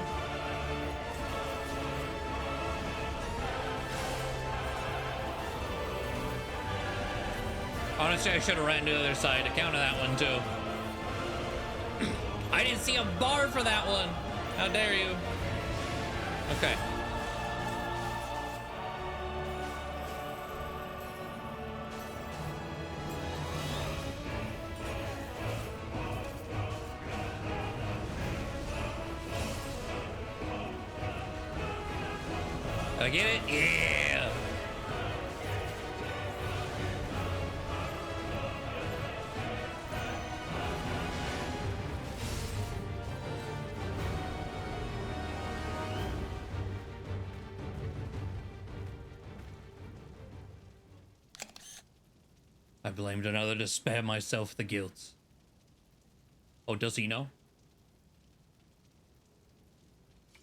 Honestly, I should have ran to the other side to counter that one too. I didn't see a bar for that one. How dare you? Okay. Did I get it? Yeah. I blamed another to spare myself the guilt. Oh, does he know?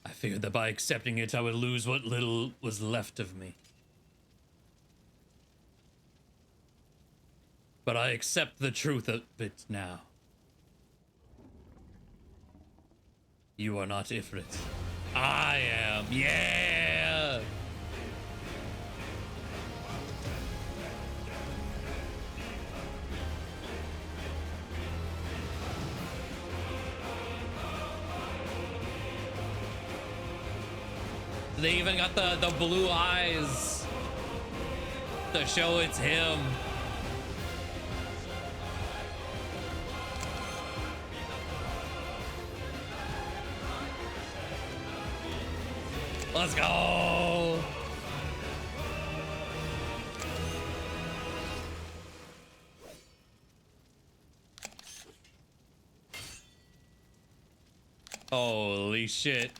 I figured that by accepting it, I would lose what little was left of me. But I accept the truth of it now. You are not Ifrit. I am. Yeah! They even got the blue eyes to show it's him. Let's go. Holy shit.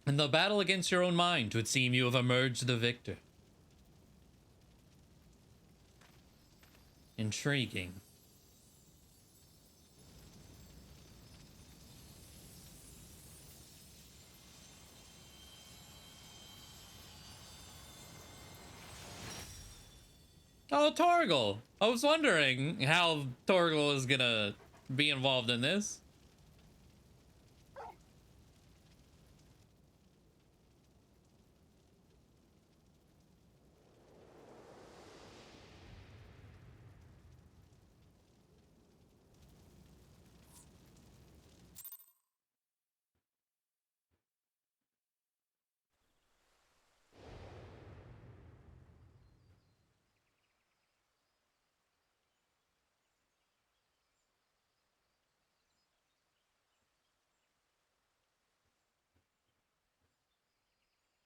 In the battle against your own mind, 'twould seem you have emerged the victor. Intriguing. Oh, Torgal. I was wondering how Torgal is gonna be involved in this.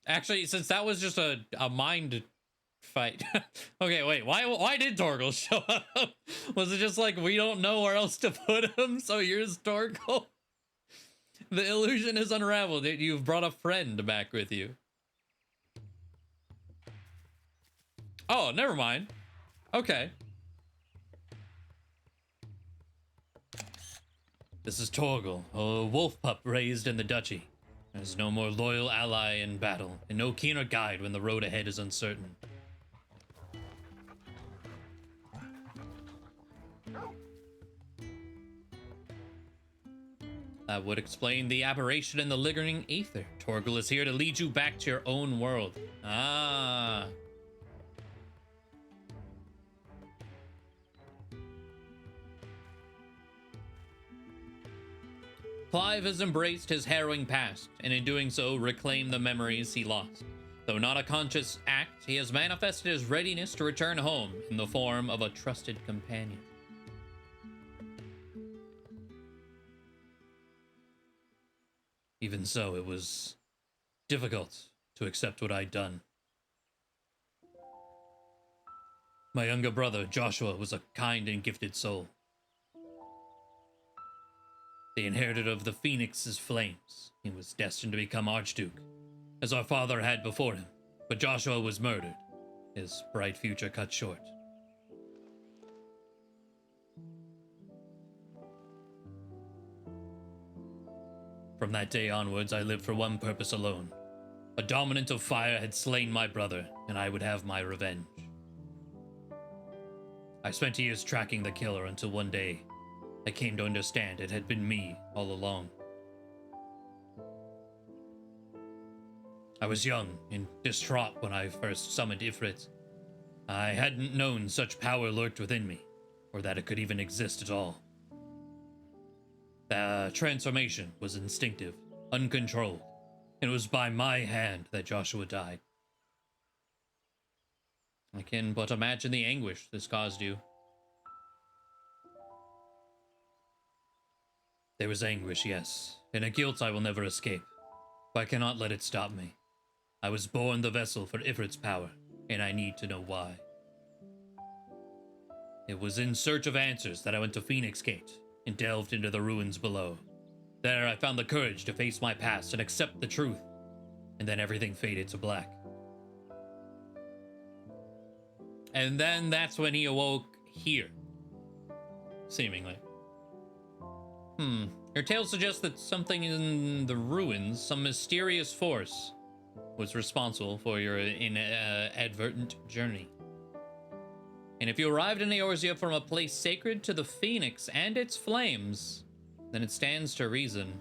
Actually, since that was just a mind fight. Okay, wait, why did Torgal show up? Was it just like we don't know where else to put him, so here's Torgal? The illusion is unraveled. You've brought a friend back with you. Oh, never mind. Okay. This is Torgal, a wolf pup raised in the duchy. There's no more loyal ally in battle, and no keener guide when the road ahead is uncertain. That would explain the aberration in the lingering ether. Torgal is here to lead you back to your own world. Ah. Clive has embraced his harrowing past, and in doing so, reclaimed the memories he lost. Though not a conscious act, he has manifested his readiness to return home in the form of a trusted companion. Even so, it was difficult to accept what I'd done. My younger brother, Joshua, was a kind and gifted soul. The inheritor of the Phoenix's flames. He was destined to become Archduke, as our father had before him, but Joshua was murdered, his bright future cut short. From that day onwards, I lived for one purpose alone. A dominant of fire had slain my brother, and I would have my revenge. I spent years tracking the killer until one day, I came to understand it had been me all along. I was young and distraught when I first summoned Ifrit. I hadn't known such power lurked within me, or that it could even exist at all. The transformation was instinctive, uncontrolled, and it was by my hand that Joshua died. I can but imagine the anguish this caused you. There was anguish, yes, and a guilt I will never escape, but I cannot let it stop me. I was born the vessel for Ifrit's power, and I need to know why. It was in search of answers that I went to Phoenix Gate and delved into the ruins below. There I found the courage to face my past and accept the truth, and then everything faded to black. And then that's when he awoke here, seemingly. Your tale suggests that something in the ruins, some mysterious force, was responsible for your inadvertent journey. And if you arrived in Eorzea from a place sacred to the Phoenix and its flames, then it stands to reason.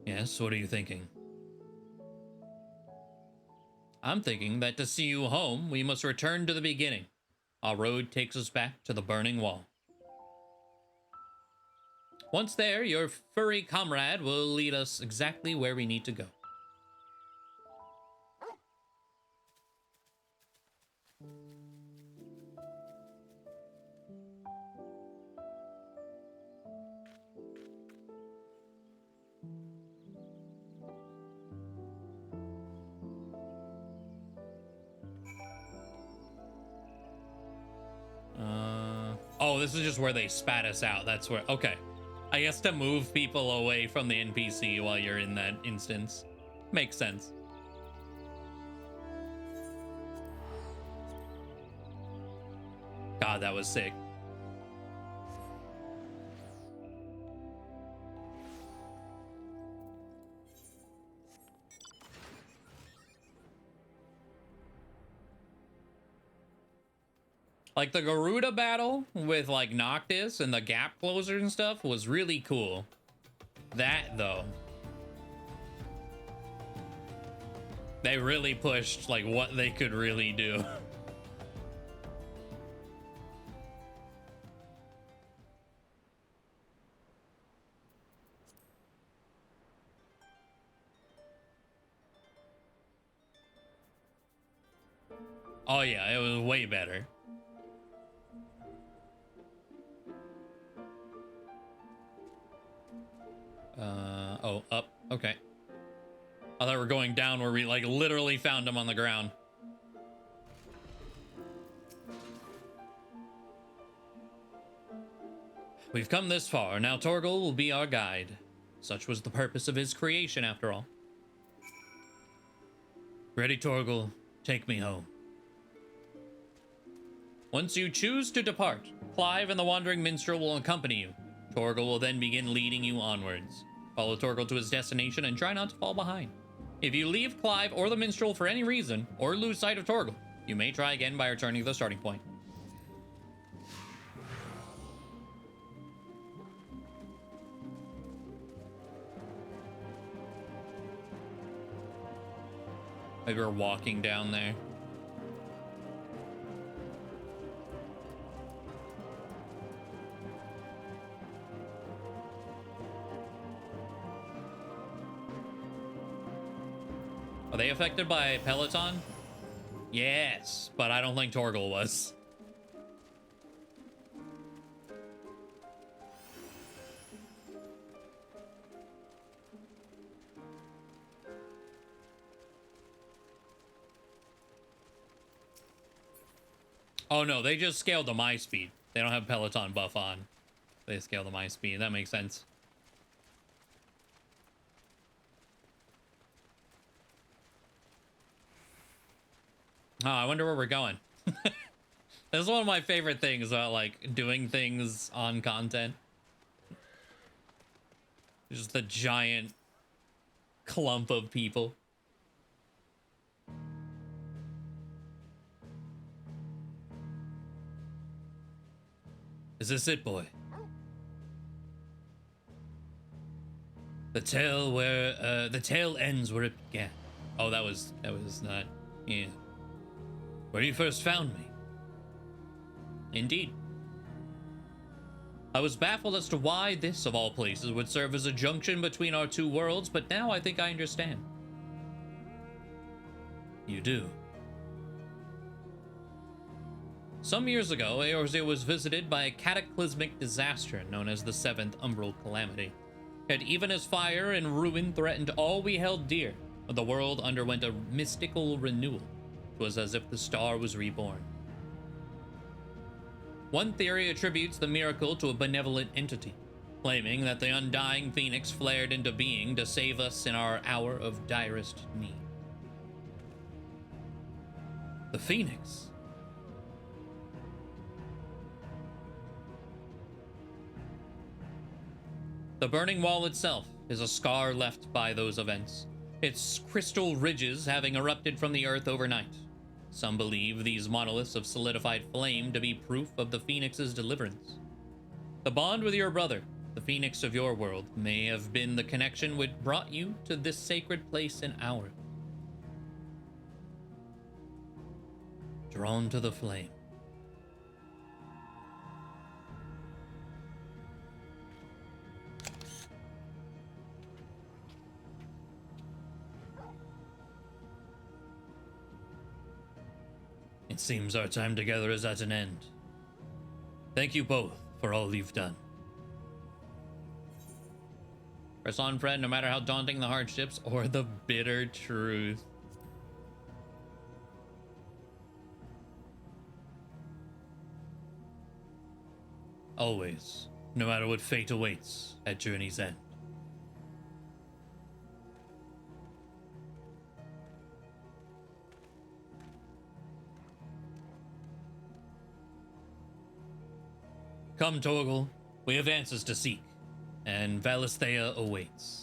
Yes, what are you thinking? I'm thinking that to see you home, we must return to the beginning. Our road takes us back to the burning wall. Once there, your furry comrade will lead us exactly where we need to go. Oh, this is just where they spat us out. That's where, okay. I guess to move people away from the NPC while you're in that instance. Makes sense. God, that was sick. Like, the Garuda battle with, like, Noctis and the gap closer and stuff was really cool. That, though. They really pushed, like, what they could really do. Oh, yeah, it was way better. Oh, up. Okay. I thought we were going down where we, like, literally found him on the ground. We've come this far. Now Torgal will be our guide. Such was the purpose of his creation, after all. Ready, Torgal. Take me home. Once you choose to depart, Clive and the Wandering Minstrel will accompany you. Torgal will then begin leading you onwards. Follow Torgal to his destination and try not to fall behind. If you leave Clive or the Minstrel for any reason, or lose sight of Torgal, you may try again by returning to the starting point. Maybe we're walking down there. Are they affected by Peloton? Yes, but I don't think Torgal was. Oh no, they just scaled the my speed. They don't have Peloton buff on. They scale the my speed. That makes sense. Oh, I wonder where we're going. This is one of my favorite things about, like, doing things on content. Just the giant clump of people. Is this it, boy? The tale ends where it began. Oh, that was not, yeah. Where you first found me. Indeed. I was baffled as to why this, of all places, would serve as a junction between our two worlds, but now I think I understand. You do. Some years ago, Eorzea was visited by a cataclysmic disaster known as the Seventh Umbral Calamity. Yet even as fire and ruin threatened all we held dear, the world underwent a mystical renewal. It was as if the star was reborn. One theory attributes the miracle to a benevolent entity, claiming that the undying phoenix flared into being to save us in our hour of direst need. The phoenix? The burning wall itself is a scar left by those events, its crystal ridges having erupted from the earth overnight. Some believe these monoliths of solidified flame to be proof of the Phoenix's deliverance. The bond with your brother, the Phoenix of your world, may have been the connection which brought you to this sacred place in ours. drawn to the flame. It seems our time together is at an end. Thank you both for all you've done. Press on, friend, no matter how daunting the hardships or the bitter truth. Always, no matter what fate awaits at journey's end. Come, Torgal. We have answers to seek, and Valisthea awaits.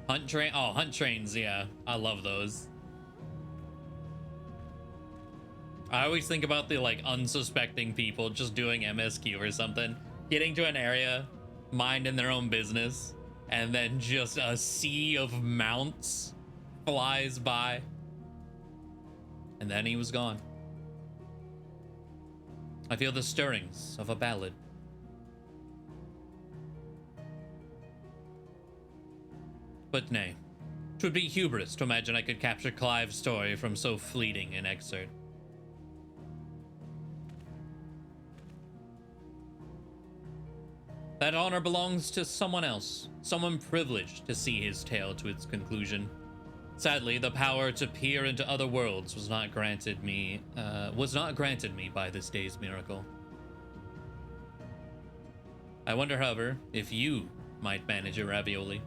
Hunt train. Oh, hunt trains. Yeah, I love those. I always think about the like unsuspecting people just doing MSQ or something, getting to an area, minding their own business, and then just a sea of mounts flies by. And then he was gone. I feel the stirrings of a ballad. But nay, 'twould be hubris to imagine I could capture Clive's story from so fleeting an excerpt. That honor belongs to someone else, someone privileged to see his tale to its conclusion. Sadly, the power to peer into other worlds was not granted me by this day's miracle. I wonder, however, if you might manage a ravioli.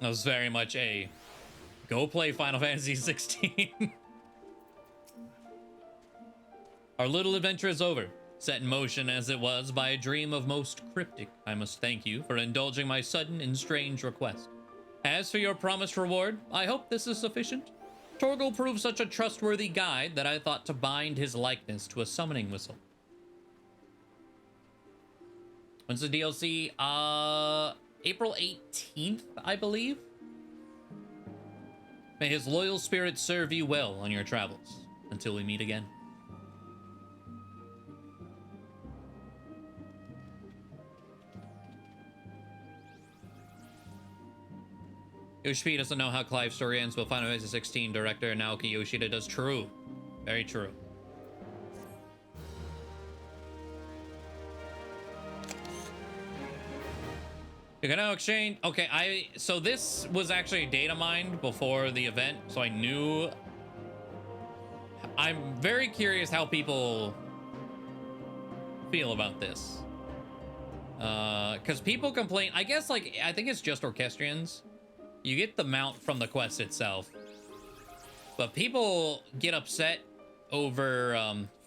That was very much a go play Final Fantasy XVI. Our little adventure is over, set in motion as it was by a dream of most cryptic. I must thank you for indulging my sudden and strange request. As for your promised reward, I hope this is sufficient. Torgal proved such a trustworthy guide that I thought to bind his likeness to a summoning whistle. When's the DLC? April 18th, I believe. May his loyal spirit serve you well on your travels. Until we meet again. Yoshi doesn't know how Clive's story ends, but Final Fantasy XVI director Naoki Yoshida does. True. Very true. You can now exchange. Okay, so this was actually data mined before the event, so I knew. I'm very curious how people feel about this. Because people complain, I guess, like, I think it's just Orchestrians. You get the mount from the quest itself. But people get upset over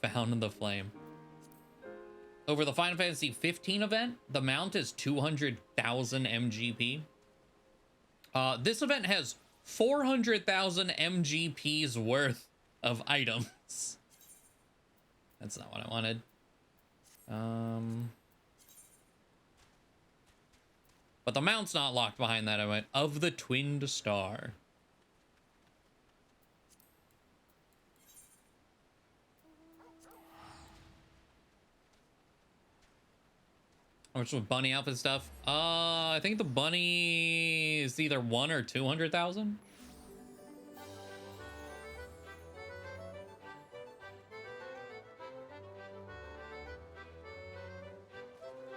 Found in the Flame. Over the Final Fantasy 15 event, the mount is 200,000 MGP. This event has 400,000 MGP's worth of items. That's not what I wanted. But the mount's not locked behind that. I went of the Twinned Star. How much with bunny outfit stuff? I think the bunny is either 1 or 200,000.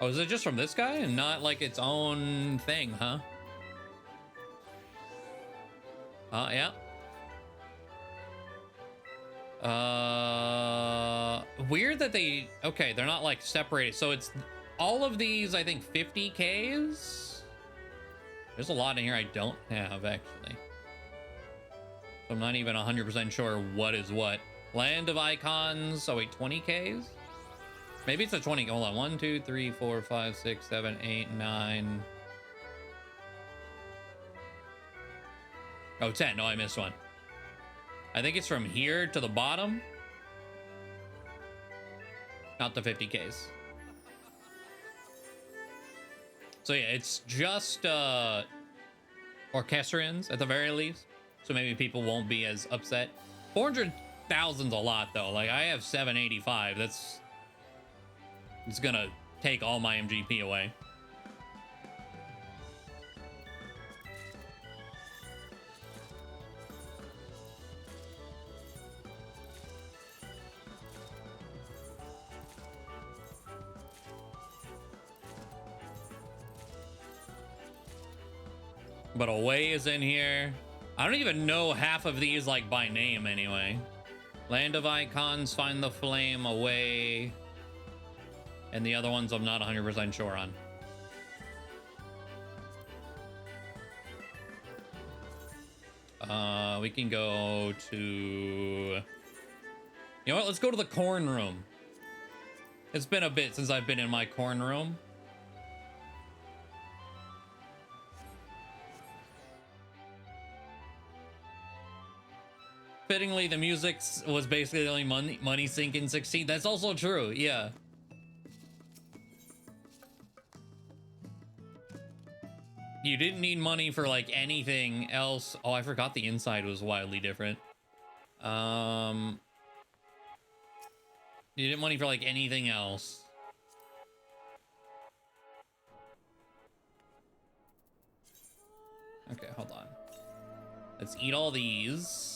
Oh, is it just from this guy and not like its own thing, huh? Yeah. Weird that they, okay, they're not like separated. So it's all of these, I think 50Ks. There's a lot in here I don't have actually. So I'm not even 100% sure what is what. Land of Icons. Oh wait, 20Ks. Maybe it's a 20. Hold on. 1, 2, 3, 4, 5, 6, 7, 8, 9. Oh, 10. No, I missed one. I think it's from here to the bottom. Not the 50Ks. So yeah, it's just orchestrions at the very least. So maybe people won't be as upset. 400,000's a lot though. Like I have 785. It's gonna take all my MGP away. But Away is in here. I don't even know half of these like by name anyway. Land of Icons, Find the Flame, Away. And the other ones I'm not 100% sure on. We can go to... You know what? Let's go to the corn room. It's been a bit since I've been in my corn room. Fittingly, the music was basically the only money sink in 16. That's also true, yeah. You didn't need money for like anything else. Oh, I forgot the inside was wildly different. You didn't money for like anything else. Okay, hold on. Let's eat all these.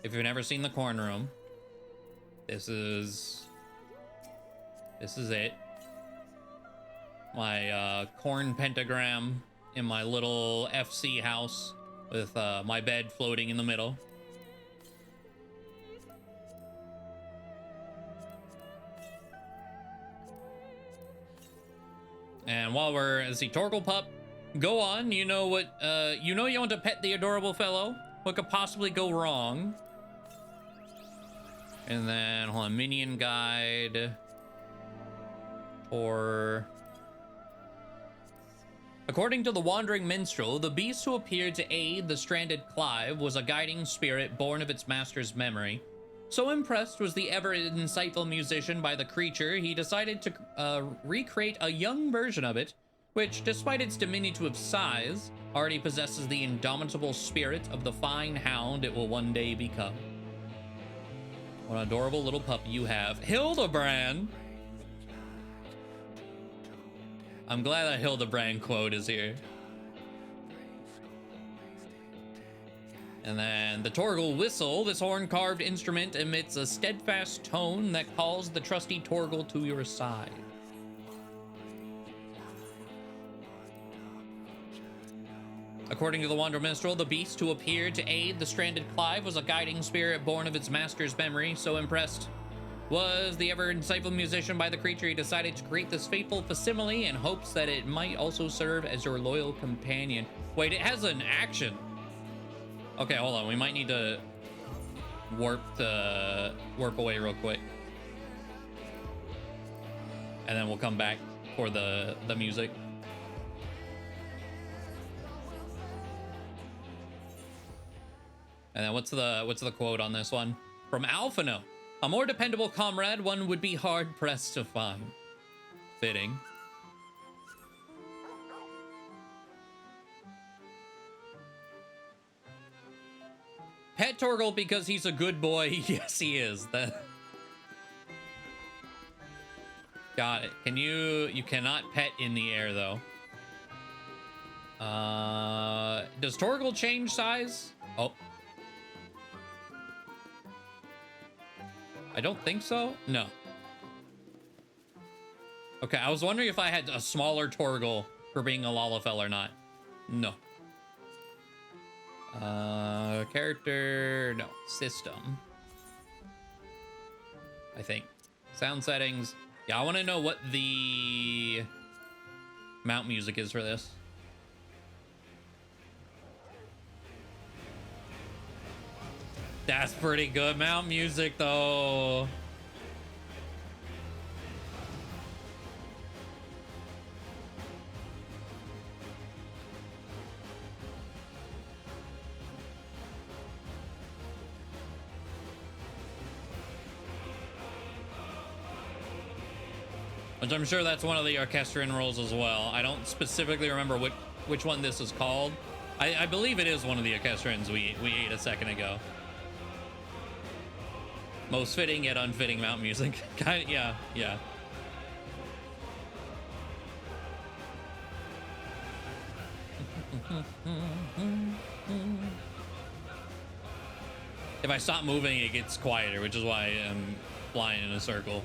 If you've never seen the corn room, this is it. My corn pentagram in my little FC house with my bed floating in the middle. And while we're, let's see, Torgal Pup, go on. You know what, you know you want to pet the adorable fellow. What could possibly go wrong? And then, hold on, minion guide. Or... According to the Wandering Minstrel, the beast who appeared to aid the stranded Clive was a guiding spirit born of its master's memory. So impressed was the ever-insightful musician by the creature, he decided to recreate a young version of it, which, despite its diminutive size, already possesses the indomitable spirit of the fine hound it will one day become. What an adorable little pup you have. Hildebrand! I'm glad that Hildebrand quote is here. And then the Torgal whistle. This horn-carved instrument emits a steadfast tone that calls the trusty Torgal to your side. According to the Wanderer Minstrel, the beast who appeared to aid the stranded Clive was a guiding spirit born of its master's memory. So impressed was the ever-insightful musician by the creature, he decided to create this fateful facsimile in hopes that it might also serve as your loyal companion. Wait, it has an action. Okay, hold on. We might need to warp away real quick. And then we'll come back for the music. And then what's the quote on this one? From Alphino. A more dependable comrade one would be hard-pressed to find. Fitting. Pet Torgal because he's a good boy. Yes, he is. Got it. You cannot pet in the air, though. Does Torgal change size? Oh. I don't think so. No. Okay, I was wondering if I had a smaller Torgal for being a Lalafell or not. No. Character, no. System. I think. Sound settings. Yeah, I want to know what the mount music is for this. That's pretty good mount music, though. Which I'm sure that's one of the orchestrion rolls as well. I don't specifically remember which one this is called. I believe it is one of the orchestrions we ate a second ago. Most fitting yet unfitting mount music. Kind of, yeah. If I stop moving, it gets quieter, which is why I'm flying in a circle.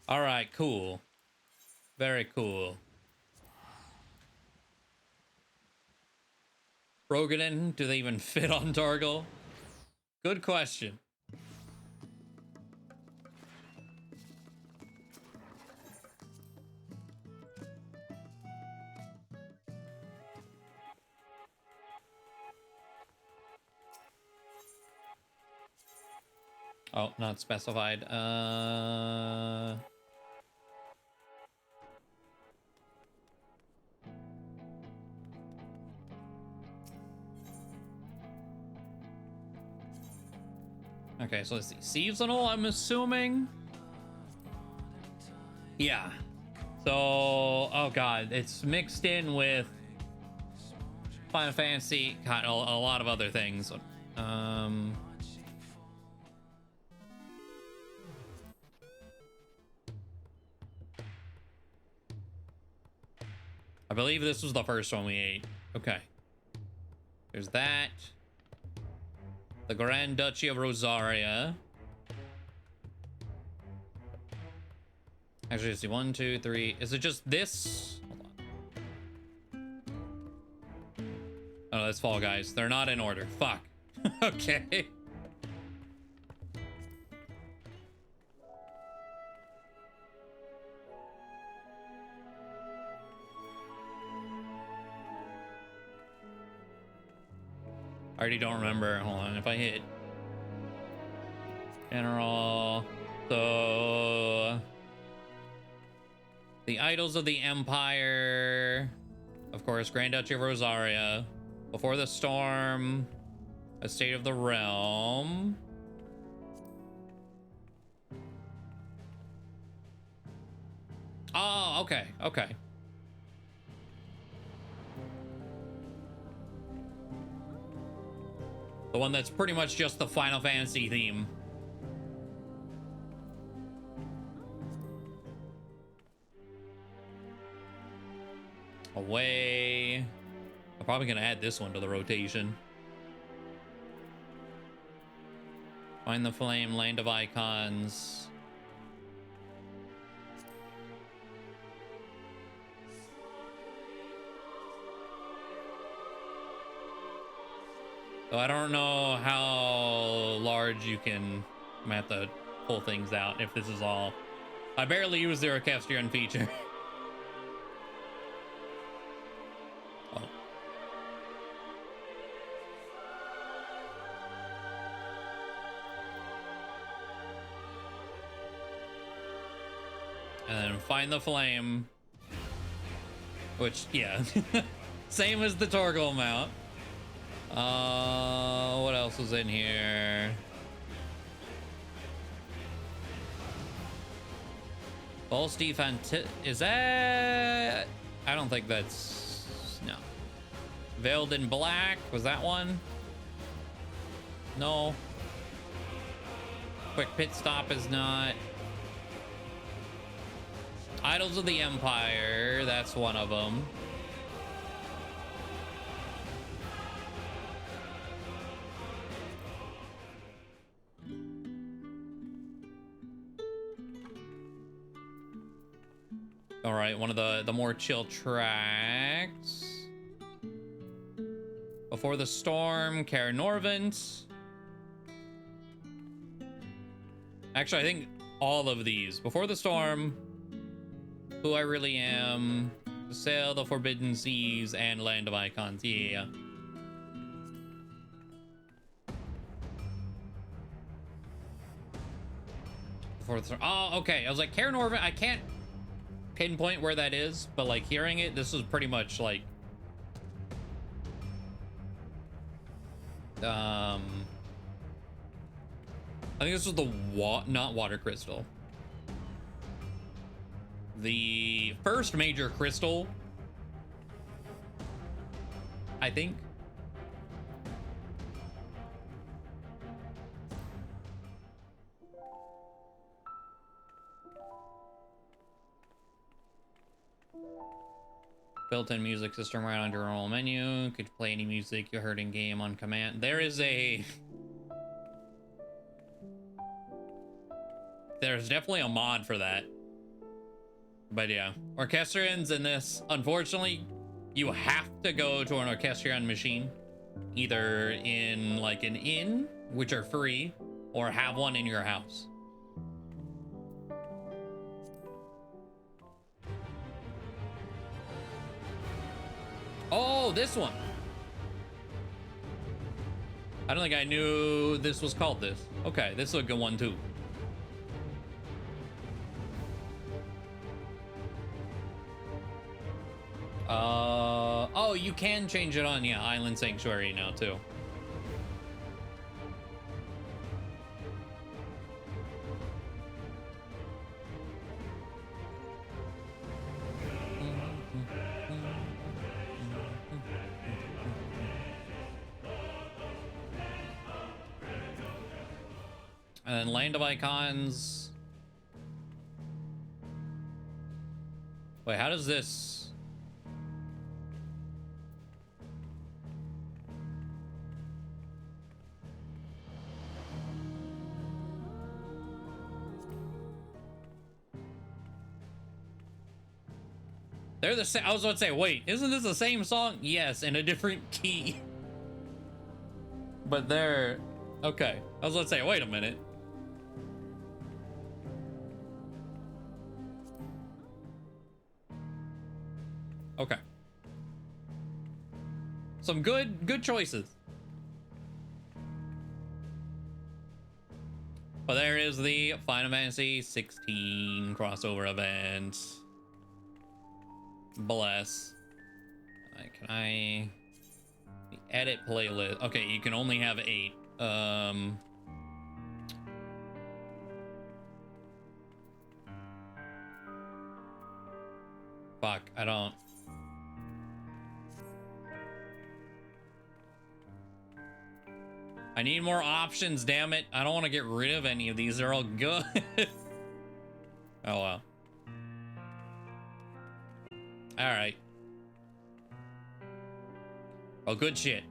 All right, cool. Very cool. Roganin, do they even fit on Torgal? Good question. Oh, not specified. Okay, so let's see. Seasonal, I'm assuming. Yeah. So, oh god, it's mixed in with Final Fantasy, God, a lot of other things. I believe this was the first one we ate. Okay. There's that. The Grand Duchy of Rosaria. Actually, let's see. 1, 2, 3. Is it just this? Hold on. Oh, that's Fall Guys. They're not in order. Fuck. Okay. I already don't remember. Hold on. If I hit General. So the Idols of the Empire. Of course, Grand Duchy of Rosaria. Before the Storm. A State of the Realm. Oh, okay. Okay. The one that's pretty much just the Final Fantasy theme. Away. I'm probably gonna add this one to the rotation. Find the Flame, Land of Icons. So I don't know how large you can. I'm gonna have to pull things out if this is all. I barely use the orchestrion feature. Oh. And then find the flame. Which, yeah. Same as the Torgal mount. What else was in here? False defense. Is that? I don't think that's. No. Veiled in Black. Was that one? No. Quick Pit Stop is not. Idols of the Empire. That's one of them. All right, one of the more chill tracks. Before the Storm, Kara Norvent. Actually, I think all of these. Before the Storm, who I really am. Sail the Forbidden Seas and Land of Icons. Yeah. Oh, okay. I was like, Karen Orvin, I can't pinpoint where that is, but like hearing it, this was pretty much like I think this was the not water crystal. The first major crystal, I think. Built-in music system right on your normal menu. Could play any music you heard in game on command. There's definitely a mod for that. But yeah, orchestrions in this, unfortunately, you have to go to an orchestrion machine, either in like an inn, which are free, or have one in your house. Oh, this one. I don't think I knew this was called this. Okay, this is a good one too. Oh, you can change it on, yeah, Island Sanctuary now too. And then Land of Icons. Wait, how does this? They're the same. I was about to say, wait, isn't this the same song? Yes, in a different key. But they're okay. I was about to say, wait a minute. Okay. Some good choices. But there is the Final Fantasy 16 crossover event. Bless. Can I edit playlist? Okay, you can only have 8. Fuck, I don't. I need more options, damn it. I don't want to get rid of any of these. They're all good. Oh, well. All right. Oh, good shit.